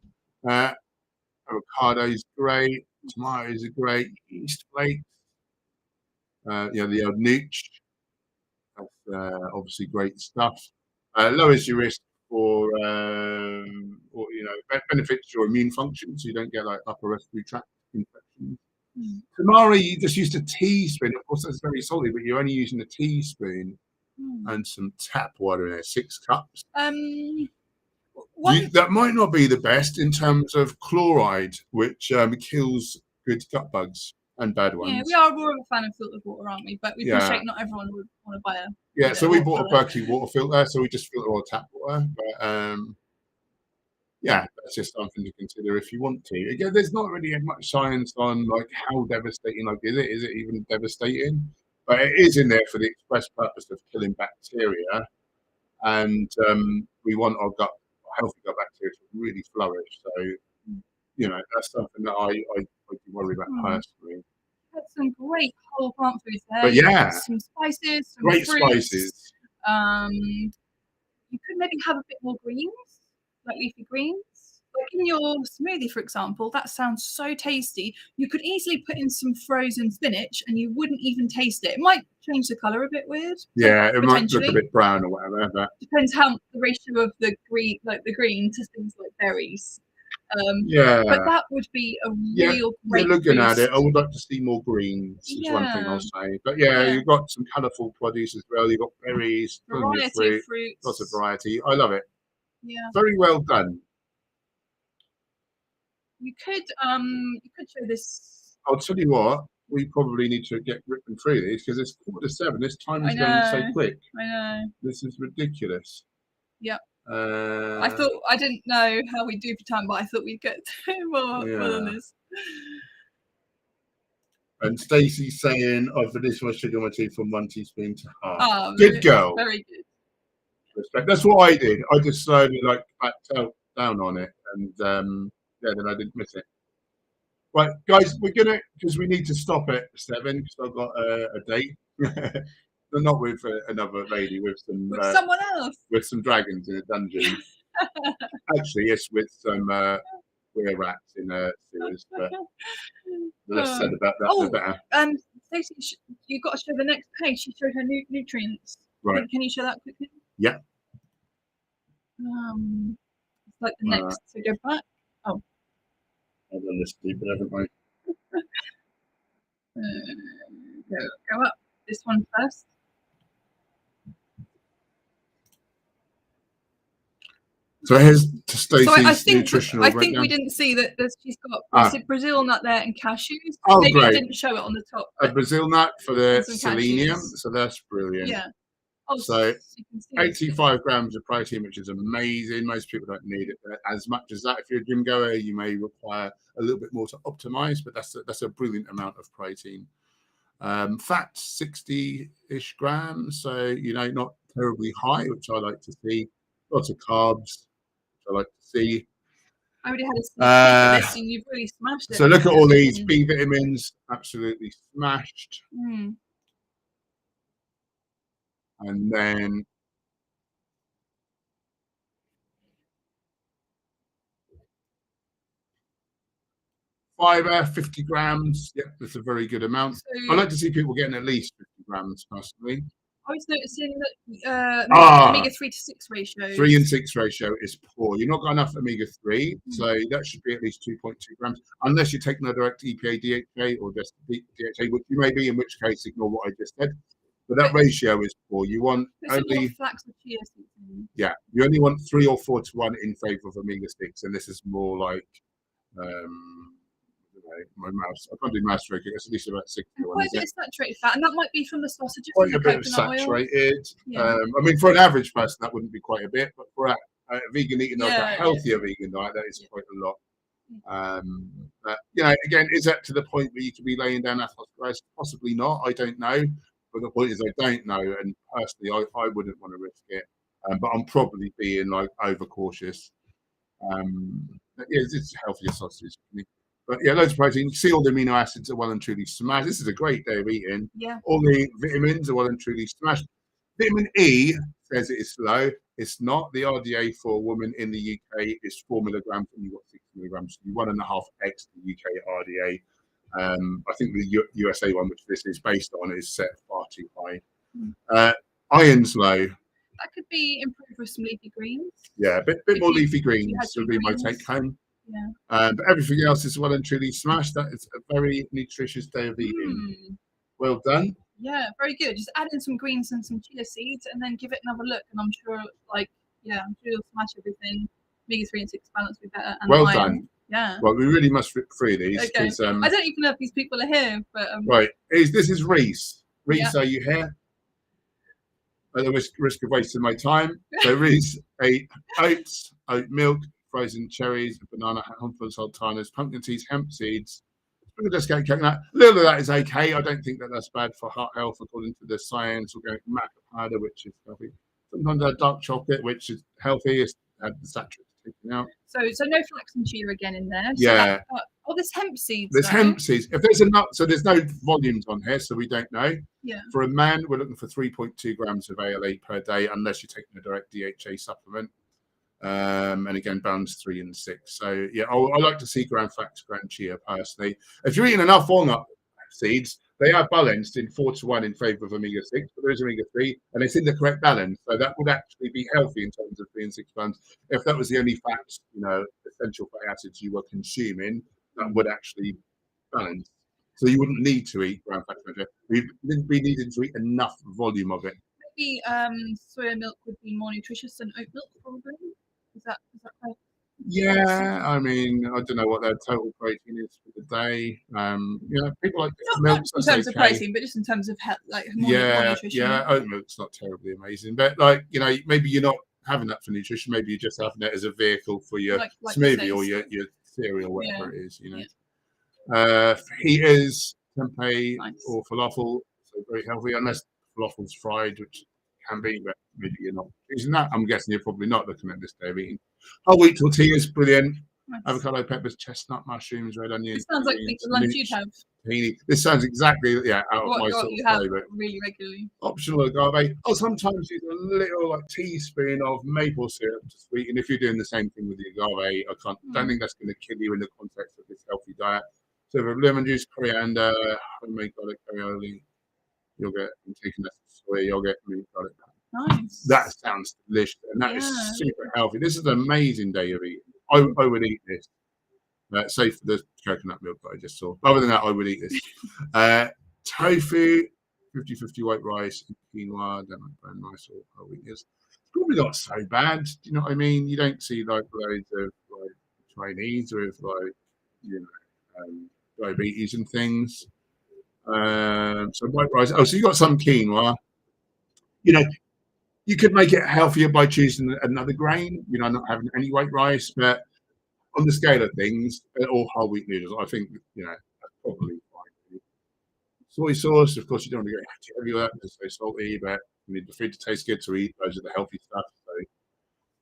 Uh, Avocado's great, tomatoes are great, yeast flakes, the old nooch, that's obviously great stuff. Lowers your risk for, benefits your immune function, so you don't get like upper respiratory tract infections. Mm. Tamari, you just used a teaspoon. Of course, that's very salty, but you're only using a teaspoon and some tap water in there, 6 cups. That might not be the best in terms of chloride, which kills good gut bugs and bad ones. Yeah, we are more of a fan of filtered water, aren't we? But we appreciate not everyone would want to buy a. Yeah, so we bought a Berkey water filter, so we just filter our tap water. But that's just something to consider if you want to. Again, there's not really much science on like how devastating is it? Is it even devastating? But it is in there for the express purpose of killing bacteria, and we want our healthy gut bacteria to really flourish. So, that's something that I do worry about personally. Had some great whole plant foods there. But yeah, some spices, some great fruits. spices. You could maybe have a bit more greens, like leafy greens. Like in your smoothie, for example, that sounds so tasty. You could easily put in some frozen spinach and you wouldn't even taste it. It might change the colour a bit weird. Yeah, it might look a bit brown or whatever. But depends how the ratio of the green to things like berries. But that would be a real great looking boost. at it, I would like to see more greens, is one thing I'll say. But you've got some colourful produce as well. You've got berries, variety of fruits. Lots of variety. I love it. Yeah. Very well done. You could show this. I'll tell you what, we probably need to get ripping through these because it's 6:45. This time is going so quick. I know. This is ridiculous. Yep. I didn't know how we do for time, but I thought we'd get more than this. And Stacey's saying, I've reduced my sugar in my tea from 1 teaspoon to half. Oh, good girl. Very good. Respect. That's what I did. I just slowly backed down on it, and then I didn't miss it. Right, guys, because we need to stop at 7 because I've got a date. Not with another lady, with someone else, with some dragons in a dungeon. Actually, yes, with some weird rats in a sewers. But the less said about that, the better. Stacey, you've got to show the next page. She showed her nutrients. Right. Can you show that quickly? Yeah. It's like the next. So go back. Oh. I've done this stupid, haven't I? Go up. This one first. So here's to Stacey's nutritional. I think we didn't see that she's got Brazil nut there and cashews. Maybe great. I didn't show it on the top. A Brazil nut for the selenium, so that's brilliant. Yeah. So 85 grams of protein, which is amazing. Most people don't need it as much as that. If you're a gym goer, you may require a little bit more to optimize, but that's a brilliant amount of protein. Fat 60-ish grams, so not terribly high, which I like to see. Lots of carbs, which I like to see. I already had a sneak peek at this, and you've really smashed it. So look at all these B vitamins, absolutely smashed. And then fiber, 50 grams. Yep, that's a very good amount. So, I like to see people getting at least 50 grams personally. I was noticing that omega-3 to 6 ratio. 3 and 6 ratio is poor. You're not got enough omega-3, so that should be at least 2.2 grams, unless you're taking a direct EPA, DHA, or just DHA, which you may be, in which case ignore what I just said. But that ratio is poor. You want only flax or chia seeds. Yeah, you only want 3 or 4 to 1 in favor of omega-6, and this is more like my mouse. I can't do mouse very good. It's at least about 60 to 1. Quite a bit of saturated fat, and that might be from the sausages. Quite a bit of saturated. I mean, for an average person, that wouldn't be quite a bit, but for a vegan eating like a healthier vegan diet, that is quite a lot. Again, is that to the point where you could be laying down atherosclerosis? Possibly not. I don't know. But the point is, I don't know, and personally, I wouldn't want to risk it. But I'm probably being like overcautious. But yeah, it's healthier sausage. But yeah, loads of protein. You see all the amino acids are well and truly smashed. This is a great day of eating. Yeah. All the vitamins are well and truly smashed. Vitamin E says it is low. It's not. The RDA for a woman in the UK is 4 milligrams, and you've got 6 milligrams. So 1.5x the UK RDA. I think the USA one, which this is based on, is set far too high. Iron's low. That could be improved with some leafy greens. Yeah, a bit more leafy greens would be my take home. Yeah. But everything else is well and truly smashed. That is a very nutritious day of eating. Well done. Yeah, very good. Just add in some greens and some chia seeds, and then give it another look. And I'm sure, I'm sure you'll smash everything. Omega-3 and 6 balance will be better. And well done. Yeah. Well, we really must rip through these. Okay. I don't even know if these people are here, but right. This is Reese. Reese, are you here? At the risk of wasting my time. So Reese ate oats, oat milk, frozen cherries, banana, handful of sultanas, pumpkin seeds, hemp seeds, just get coconut. A little of that is okay. I don't think that that's bad for heart health, according to the science. Organic maca powder, which is healthy. Sometimes dark chocolate, which is healthy. It's had the saturates taken out. So no flax and chia again in there. So yeah. There's hemp seeds. There's hemp seeds. If there's a nut, so there's no volumes on here, so we don't know. Yeah. For a man, we're looking for 3.2 grams of ALA per day, unless you're taking a direct DHA supplement. And again, balance 3 and 6. So yeah, I like to see ground flax, ground chia personally. If you're eating enough walnut seeds, they are balanced in 4-1 in favour of omega-6, but there is omega-3, and it's in the correct balance. So that would actually be healthy in terms of 3 and 6 grams. If that was the only fats, essential fatty acids you were consuming, that would actually balance. So you wouldn't need to eat ground flax. We needed to eat enough volume of it. Maybe soya milk would be more nutritious than oat milk, probably. Is that right? Yeah, I mean, I don't know what their total protein is for the day. People like milk in terms of protein, but just in terms of health, more nutrition. Yeah, oat milk's not terribly amazing, but maybe you're not having that for nutrition. Maybe you're just having it as a vehicle for your smoothie or your cereal, whatever it is. Fajitas, tempeh, or falafel, so very healthy, unless falafel's fried, which can be, but maybe you're not using that. I'm guessing you're probably not looking at this day of eating. Whole wheat tortillas, brilliant. Nice. Avocado, peppers, chestnut, mushrooms, red onion. This sounds like the lunch you'd have. This sounds exactly out of my sort of favourite. Really regularly. Optional agave. Sometimes use a little teaspoon of maple syrup to sweeten. If you're doing the same thing with the agave, don't think that's going to kill you in the context of this healthy diet. So with lemon juice, coriander, homemade garlic aioli, yogurt, and taking that soy yogurt, and garlic. Nice. That sounds delicious, and that is super healthy. This is an amazing day of eating. I would eat this. Save for the coconut milk that I just saw. Other than that, I would eat this. Tofu, 50-50 white rice, and quinoa, don't like brown rice or whole wheat. It's probably not so bad. Do you know what I mean? You don't see loads of Chinese with diabetes and things. So white rice. So you got some quinoa. You could make it healthier by choosing another grain, not having any white rice, but on the scale of things, or whole wheat noodles, I think, that's probably fine. Soy sauce, of course, you don't want to get too heavy with that because it's so salty, but you need the food to taste good to eat. Those are the healthy stuff. So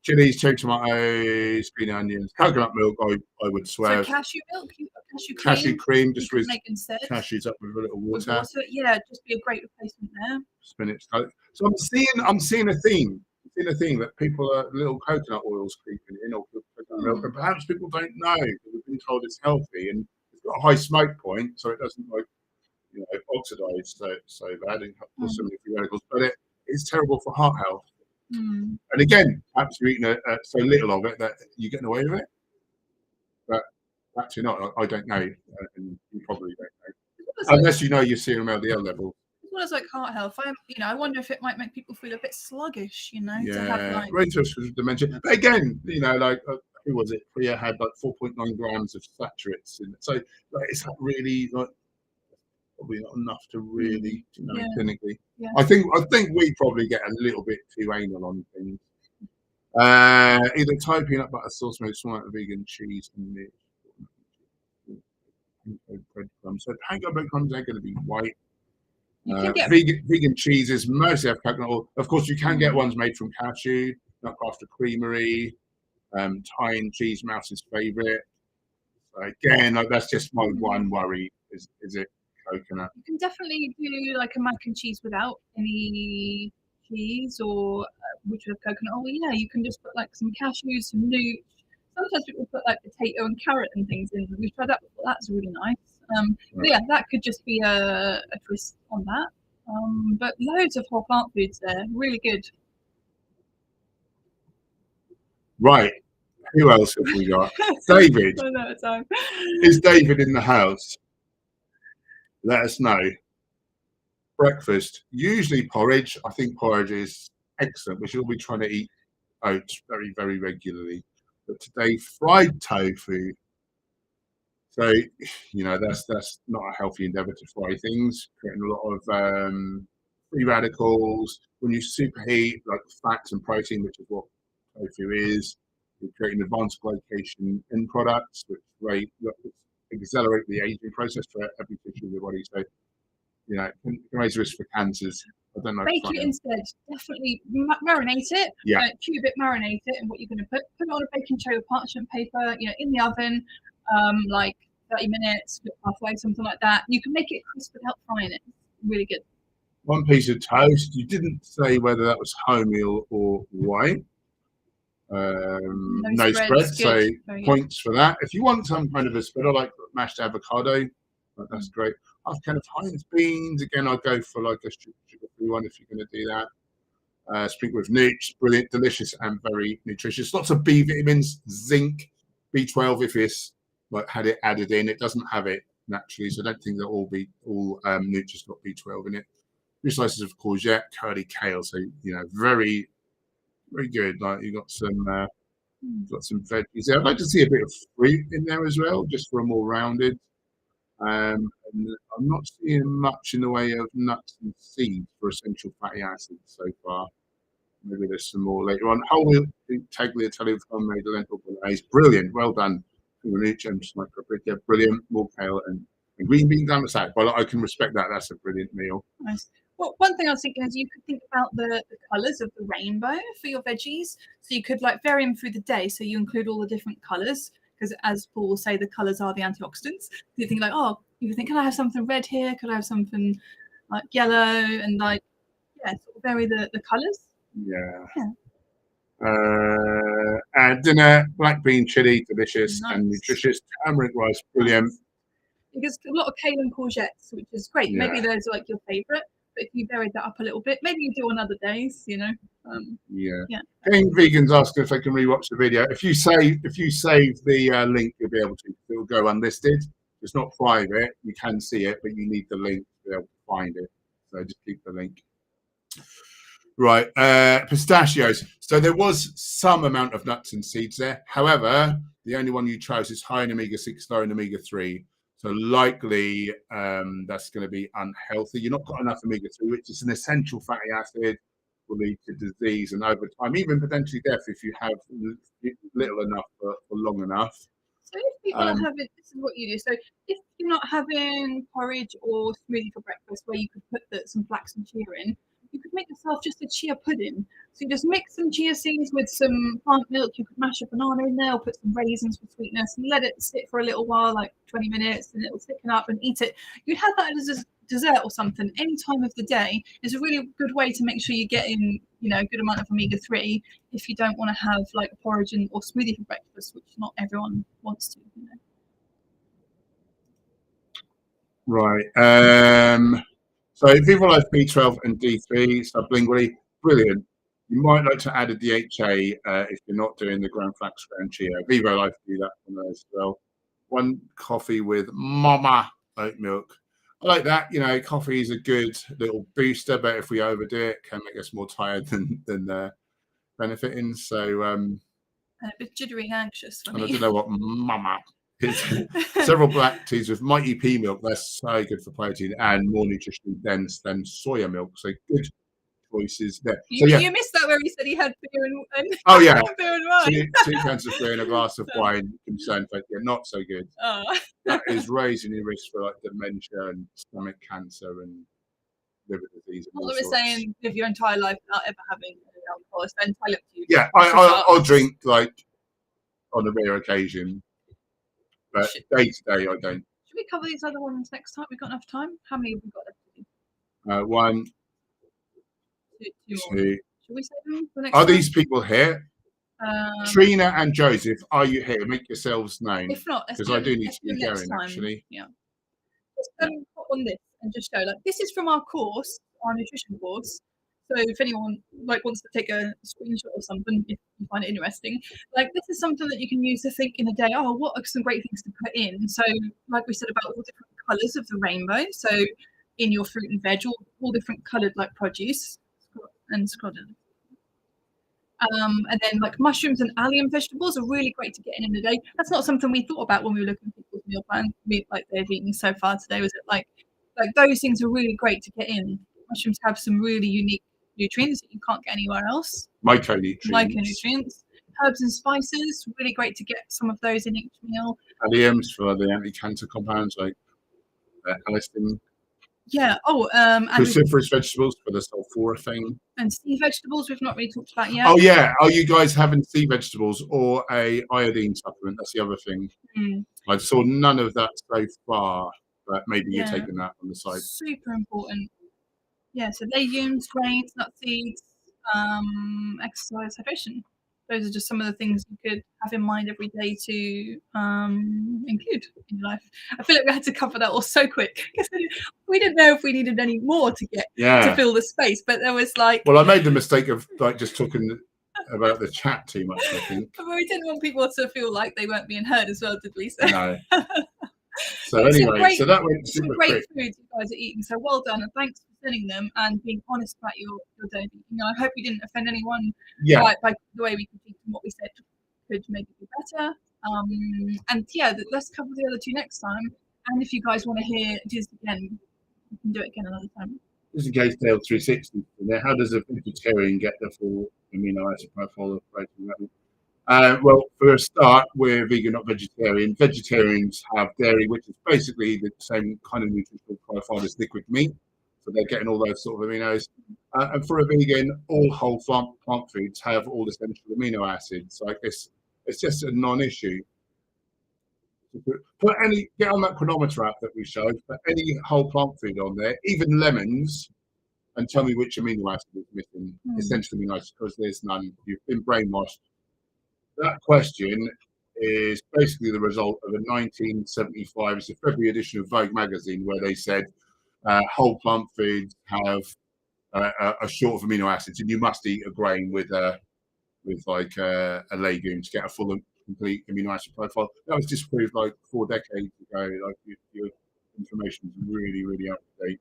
chilies, cherry tomatoes, green onions, coconut milk, I would swear. So cashew milk? Cashew cream, just with cashews up with a little water. Yeah, just be a great replacement there. Spinach. So I'm seeing a theme. That people are little coconut oils creeping in, or coconut milk, and perhaps people don't know because we've been told it's healthy and it's got a high smoke point, so it doesn't oxidize so bad and cause so many free radicals, but it's terrible for heart health. And again, perhaps you're eating so little of it that you're getting away with it, but actually not. I don't know, and you probably don't know, unless you know your serum LDL level. As well as heart health, I wonder if it might make people feel a bit sluggish, Yeah, to have great risk for dementia. But again, who was it? Priya had 4.9 grams of saturates in it, so it's not really probably not enough to really, clinically. Yeah. I think we probably get a little bit too anal on things. Either Thai peanut butter sauce, maybe small amount of vegan cheese and meat. Breadcrumbs. So panko breadcrumbs are going to be white. You can get Vegan cheeses mostly have coconut oil. Of course, you can get ones made from cashew, Nutcraft Creamery, Thai cheese mouse's favourite. Again, like, that's just my one worry. Is it coconut? You can definitely do like a mac and cheese without any cheese or which have coconut oil. Yeah, you can just put like some cashews, some nooch. Sometimes people put like potato and carrot and things in. We've tried that before. That's really nice. But yeah, that could just be a twist on that. But loads of whole plant foods there. Really good. Right. Who else have we got? David. Is David in the house? Let us know. Breakfast, usually porridge. I think porridge is excellent. We should all be trying to eat oats very, very regularly. But today, fried tofu. So, that's not a healthy endeavor to fry things, creating a lot of free radicals. When you superheat, like fats and protein, which is what tofu is, you're creating advanced glycation end products, which accelerate the aging process for every tissue of your body. So, it can raise risk for cancers. I don't know. Bake it instead. Definitely marinate it. Yeah. Cube it, marinate it, and what you're going to put it on a baking tray with parchment paper. In the oven, like 30 minutes, split halfway, something like that. You can make it crisp without frying it. Really good. One piece of toast. You didn't say whether that was wholemeal or white. No spread. So points for that. If you want some kind of a spread, I like mashed avocado. That's great. I've kind of Heinz beans. Again, I'd go for like a sugar-free one if you're going to do that. Sprinkle with nooch, brilliant, delicious, and very nutritious. Lots of B vitamins, zinc, B12 if it's had it added in. It doesn't have it naturally, so I don't think that all nooch has got B12 in it. 2 slices of courgette, curly kale. So very, very good. Like you got some veggies there. I'd like to see a bit of fruit in there as well, just for a more rounded. And I'm not seeing much in the way of nuts and seeds for essential fatty acids so far. Maybe there's some more later on. Whole wheat tagliatelle homemade lentil bolognese. Brilliant. Well done. Brilliant. More kale and green beans down the side. Well, I can respect that. That's a brilliant meal. Nice. Well, one thing I was thinking is you could think about the colours of the rainbow for your veggies. So you could vary them through the day. So you include all the different colours. Because as Paul will say, the colours are the antioxidants. You think you think, can I have something red here? Could I have something like yellow? And sort of vary the colours. Yeah. And dinner, black bean chili, delicious and nutritious. Turmeric rice, brilliant. Because a lot of kale and courgettes, which is great. Yeah. Maybe those are your favourite. But if you varied that up a little bit, maybe you do on other days, Yeah. Being vegans asking if they can rewatch the video. If you save the link, you'll be able to. It will go unlisted. It's not private. You can see it, but you need the link to be able to find it. So just keep the link. Right. Pistachios. So there was some amount of nuts and seeds there. However, the only one you chose is high in omega-6, low in omega-3. So likely that's going to be unhealthy. You're not got enough omega-3, which is an essential fatty acid, will lead to disease and over time, even potentially death if you have little enough for long enough. So if people are having, this is what you do. So if you're not having porridge or smoothie for breakfast where you could put some flax and chia in, you could make yourself just a chia pudding. So you just mix some chia seeds with some plant milk. You could mash a banana in there or put some raisins for sweetness and let it sit for a little while, like 20 minutes, and it'll thicken up and eat it. You'd have that as a dessert or something any time of the day. It's a really good way to make sure you're getting, a good amount of omega-3 if you don't want to have porridge or smoothie for breakfast, which not everyone wants to. Right. So people like B12 and D3 sublingually, brilliant. You might like to add a DHA if you're not doing the ground flax, ground chia. Vivo Life do that from those as well. 1 coffee with mama oat milk. I like that. Coffee is a good little booster, but if we overdo it, it can make us more tired than benefiting. So a bit jittery and anxious for me. I don't know what mama. Several black teas with mighty pea milk. That's so good for protein and more nutritionally dense than soya milk. So good choices there. You missed that where he said he had beer and oh yeah, beer and wine. 2 cans of beer and a glass of wine. Concerned, but not so good. Oh. That is raising your risk for dementia and stomach cancer and liver disease. And Not all that we're sorts. saying live your entire life without ever having alcohol. It's entirely up to you. Yeah, I'll drink like on a rare occasion, but day to day I don't. Should we cover these other ones next time? We've got enough time. How many have we got left to do? 1, Two more. 2. Should we say them for next Are time? these people here? Trina and Joseph, are you here? Make yourselves known. If not, because I do need to be going actually. Yeah. Just put on this and just show, like, this is from our course, our nutrition course. So if anyone like wants to take a screenshot or something, if you find it interesting, like this is something that you can use to think in a day, oh, what are some great things to put in? So like we said about all different colours of the rainbow. So in your fruit and veg, all different coloured like produce and scrolled. And then like mushrooms and allium vegetables are really great to get in a day. That's not something we thought about when we were looking at people's meal plans, like they've eaten so far today. Was it like those things are really great to get in? Mushrooms have some really unique nutrients that you can't get anywhere else. Micronutrients. Herbs and spices, really great to get some of those in each meal. Alliums for the anti-cancer compounds like allicin. Yeah. And cruciferous vegetables for the sulfura thing. And sea vegetables we've not really talked about yet. Oh yeah, are you guys having sea vegetables or a iodine supplement? That's the other thing. I saw none of that so far, but maybe you're taking that on the side. Super important. Yeah, so legumes, grains, nut seeds, exercise, hydration. Those are just some of the things you could have in mind every day to include in your life. I feel like we had to cover that all so quick because we didn't know if we needed any more to get to fill the space. But there was like, well, I made the mistake of like just talking about the chat too much, I think. But we didn't want people to feel like they weren't being heard as well, did we? So. No. So anyway, so that went super great quick. foods you guys are eating. So well done, and thanks for sending them and being honest about your day. You know, I hope we didn't offend anyone. By the way we critiqued and what we said could maybe be better. And yeah, let's cover the other two next time. And if you guys want to hear this again, we can do it again another time. Just in case Dale 360 there, how does a vegetarian get the full amino acid profile of protein level? Well, for a start, we're vegan, not vegetarian. Vegetarians have dairy, which is basically the same kind of nutritional profile as liquid meat. So they're getting all those sort of aminos. And for a vegan, all whole plant foods have all essential amino acids. Like it's just a non-issue. Get on that chronometer app that we showed, put any whole plant food on there, even lemons, and tell me which amino acid is missing. Essential amino acids, because there's none. You've been brainwashed. That question is basically the result of a 1975, it's a February edition of Vogue magazine, where they said whole plant foods have a short of amino acids, and you must eat a grain with like a legume to get a full and complete amino acid profile. That was disproved like 4 decades ago. Like your information is really, really up to date.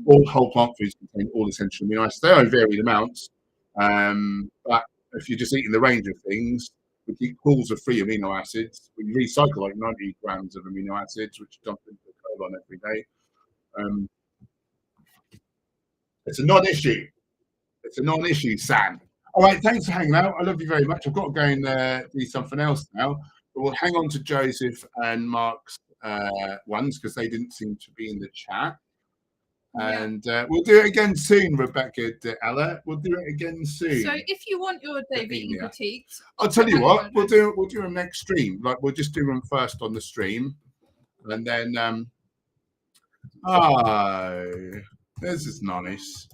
All whole plant foods contain all essential amino acids. They are in varied amounts, but if you're just eating the range of things, we keep pools of free amino acids. We recycle like 90 grams of amino acids, which dump into the colon every day. It's a non-issue. It's a non-issue, Sam. All right, thanks for hanging out. I love you very much. I've got to go and do something else now. But we'll hang on to Joseph and Mark's ones because they didn't seem to be in the chat. And we'll do it again soon, Rebecca de Ella. We'll do it again soon. So if you want your day of eating critiqued, I'll tell you what, we'll do them next stream. Like we'll just do them first on the stream, and then this is nice.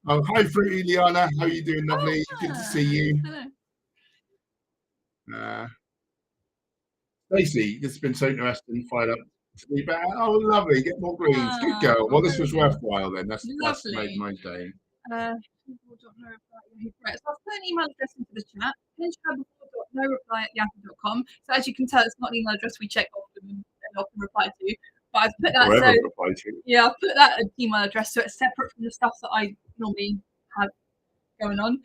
Oh, hi, Fruity Liana. How are you doing, lovely? Good to see you. Hello. Stacey, it's been so interesting. Fired up. Oh, lovely. Get more greens. Good girl. Well, this was worthwhile then. That's made my day. People don't know about Yahoo. Right, so I've put an email address into the chat. Herbivore.noreply@yahoo.com. So as you can tell, it's not an email address we check often and often reply to. But I've put that. I've put that email address so it's separate from the stuff that I normally have going on.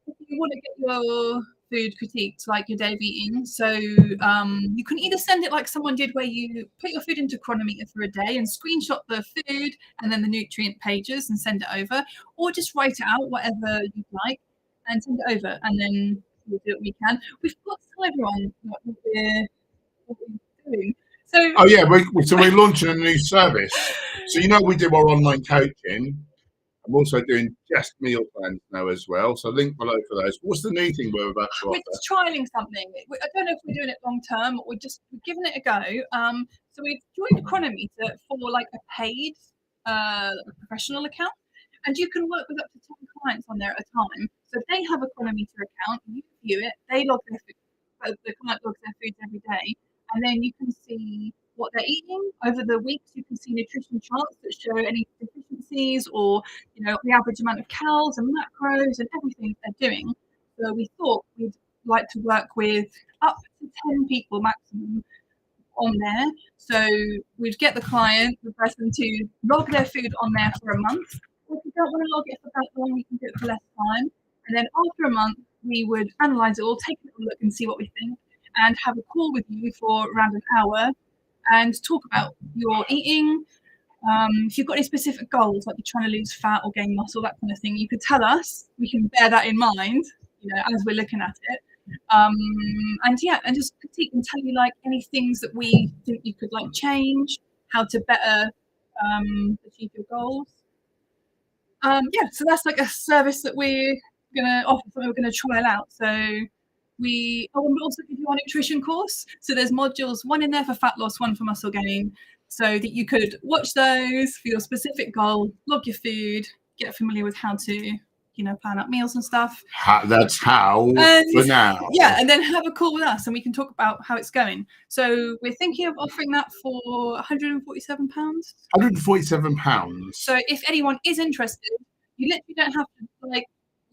If you want to get your food critiqued, like your day of eating, so you can either send it like someone did, where you put your food into Chronometer for a day and screenshot the food and then the nutrient pages and send it over, or just write it out, whatever you'd like, and send it over, and then we'll do what we can. We've got Cyber on what we're doing. So Oh yeah, so we're launching a new service. So we do our online coaching. I'm also doing just meal plans now as well. So link below for those. What's the new thing we're about to offer? we're just trialing something. I don't know if we're doing it long term, or we're giving it a go. So we've joined Chronometer for like a paid professional account, and you can work with up to 10 clients on there at a time. So if they have a Chronometer account, you view it, they log their food, the client logs their foods every day, and then you can see what they're eating over the weeks. You can see nutrition charts that show any deficiencies, or the average amount of calories and macros and everything they're doing. So we thought we'd like to work with up to 10 people maximum on there. So we'd get the person to log their food on there for a month. Or if you don't want to log it for that long, we can do it for less time. And then after a month, we would analyze it all, take a look and see what we think, and have a call with you for around an hour and talk about your eating. If you've got any specific goals, like you're trying to lose fat or gain muscle, that kind of thing, you could tell us. We can bear that in mind, as we're looking at it. And just critique and tell you like any things that we think you could like change, how to better achieve your goals. So that's like a service that we're gonna offer, something we're gonna trial out. So we'll also give you our nutrition course. So there's modules, one in there for fat loss, one for muscle gain, so that you could watch those for your specific goal, log your food, get familiar with how to plan out meals and stuff. That's how for now. Yeah, and then have a call with us and we can talk about how it's going. So we're thinking of offering that for £147. £147. So if anyone is interested, you literally don't have to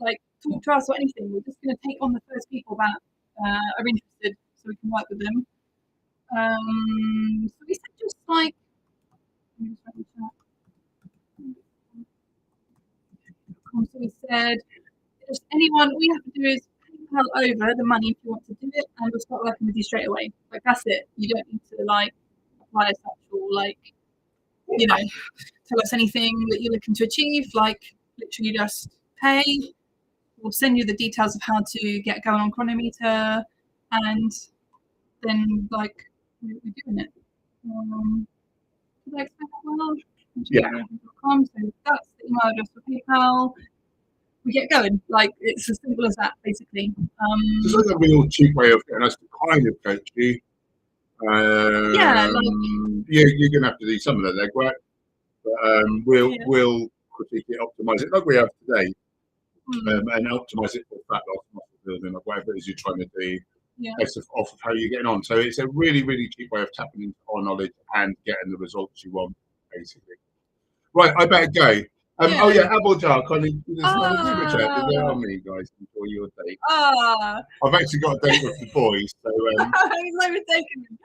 like talk to us or anything. We're just going to take on the first people that are interested, so we can work with them. So we said just like. So we said, just anyone, all you have to do is PayPal over the money if you want to do it, and we'll start working with you straight away. Like, that's it. You don't need to apply a or tell us anything that you're looking to achieve. Like, literally just pay. We'll send you the details of how to get going on Chronometer, and then we're doing it. Did I explain that well? Yeah. So that's the email address for PayPal. We get going. It's as simple as that, basically. It's like a real cheap way of getting us to kind of coach you. You're going to have to do some of the legwork, but we'll quickly optimize it like we have today, and optimize it for fat loss, muscle building, or whatever it is you're trying to do. Based off of how you're getting on. So it's a really, really cheap way of tapping into our knowledge and getting the results you want, basically. Right, I better go. Oh yeah, Applejar, kindly on me, guys, enjoy your date. I've actually got a date with the boys, so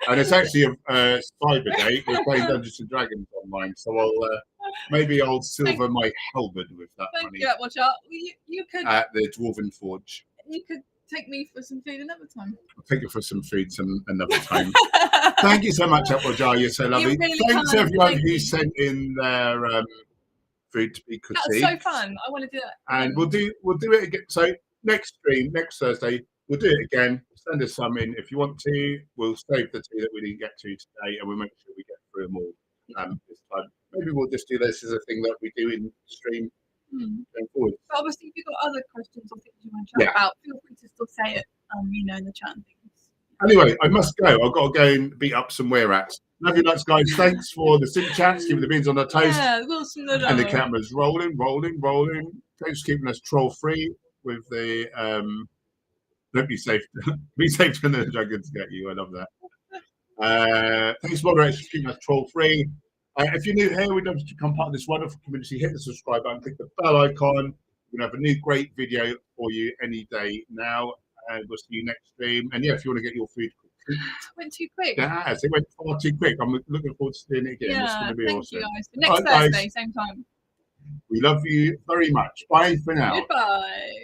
and it's actually a cyber date. We're playing Dungeons and Dragons online, so I'll silver my halberd with that money. You could at the Dwarven Forge. You could take me for some food another time. I'll take you for some food another time. Thank you so much, Applejar. You're so lovely. Thanks to everyone who sent in their food to be critiqued. That's so fun. I want to do that. And we'll do it again. So next stream, next Thursday, we'll do it again. Send us some in if you want to. We'll save the two that we didn't get to today, and we'll make sure we get through them all this time. Maybe we'll just do this as a thing that we do in stream going forward. But obviously, if you've got other questions or things you want to chat about, feel free to still say it, in the chat and things. Anyway, I must go. I've got to go and beat up some were-rats. Love you lots, guys. Thanks for the sync chats, giving the beans on the toast. Yeah, and the camera's rolling. Thanks for keeping us troll-free with the... don't be safe. Be safe when the dragons get you. I love that. Thanks, moderators, for keeping us troll-free. If you're new here, we'd love you to become part of this wonderful community. Hit the subscribe button, click the bell icon. We're going to have a new great video for you any day now. And we'll see you next stream. And yeah, if you want to get your food cooked. It went too quick. Yes, it went far too quick. I'm looking forward to seeing it again. Yeah, it's going to be awesome. You guys. Next Thursday, same time. We love you very much. Bye for now. Goodbye.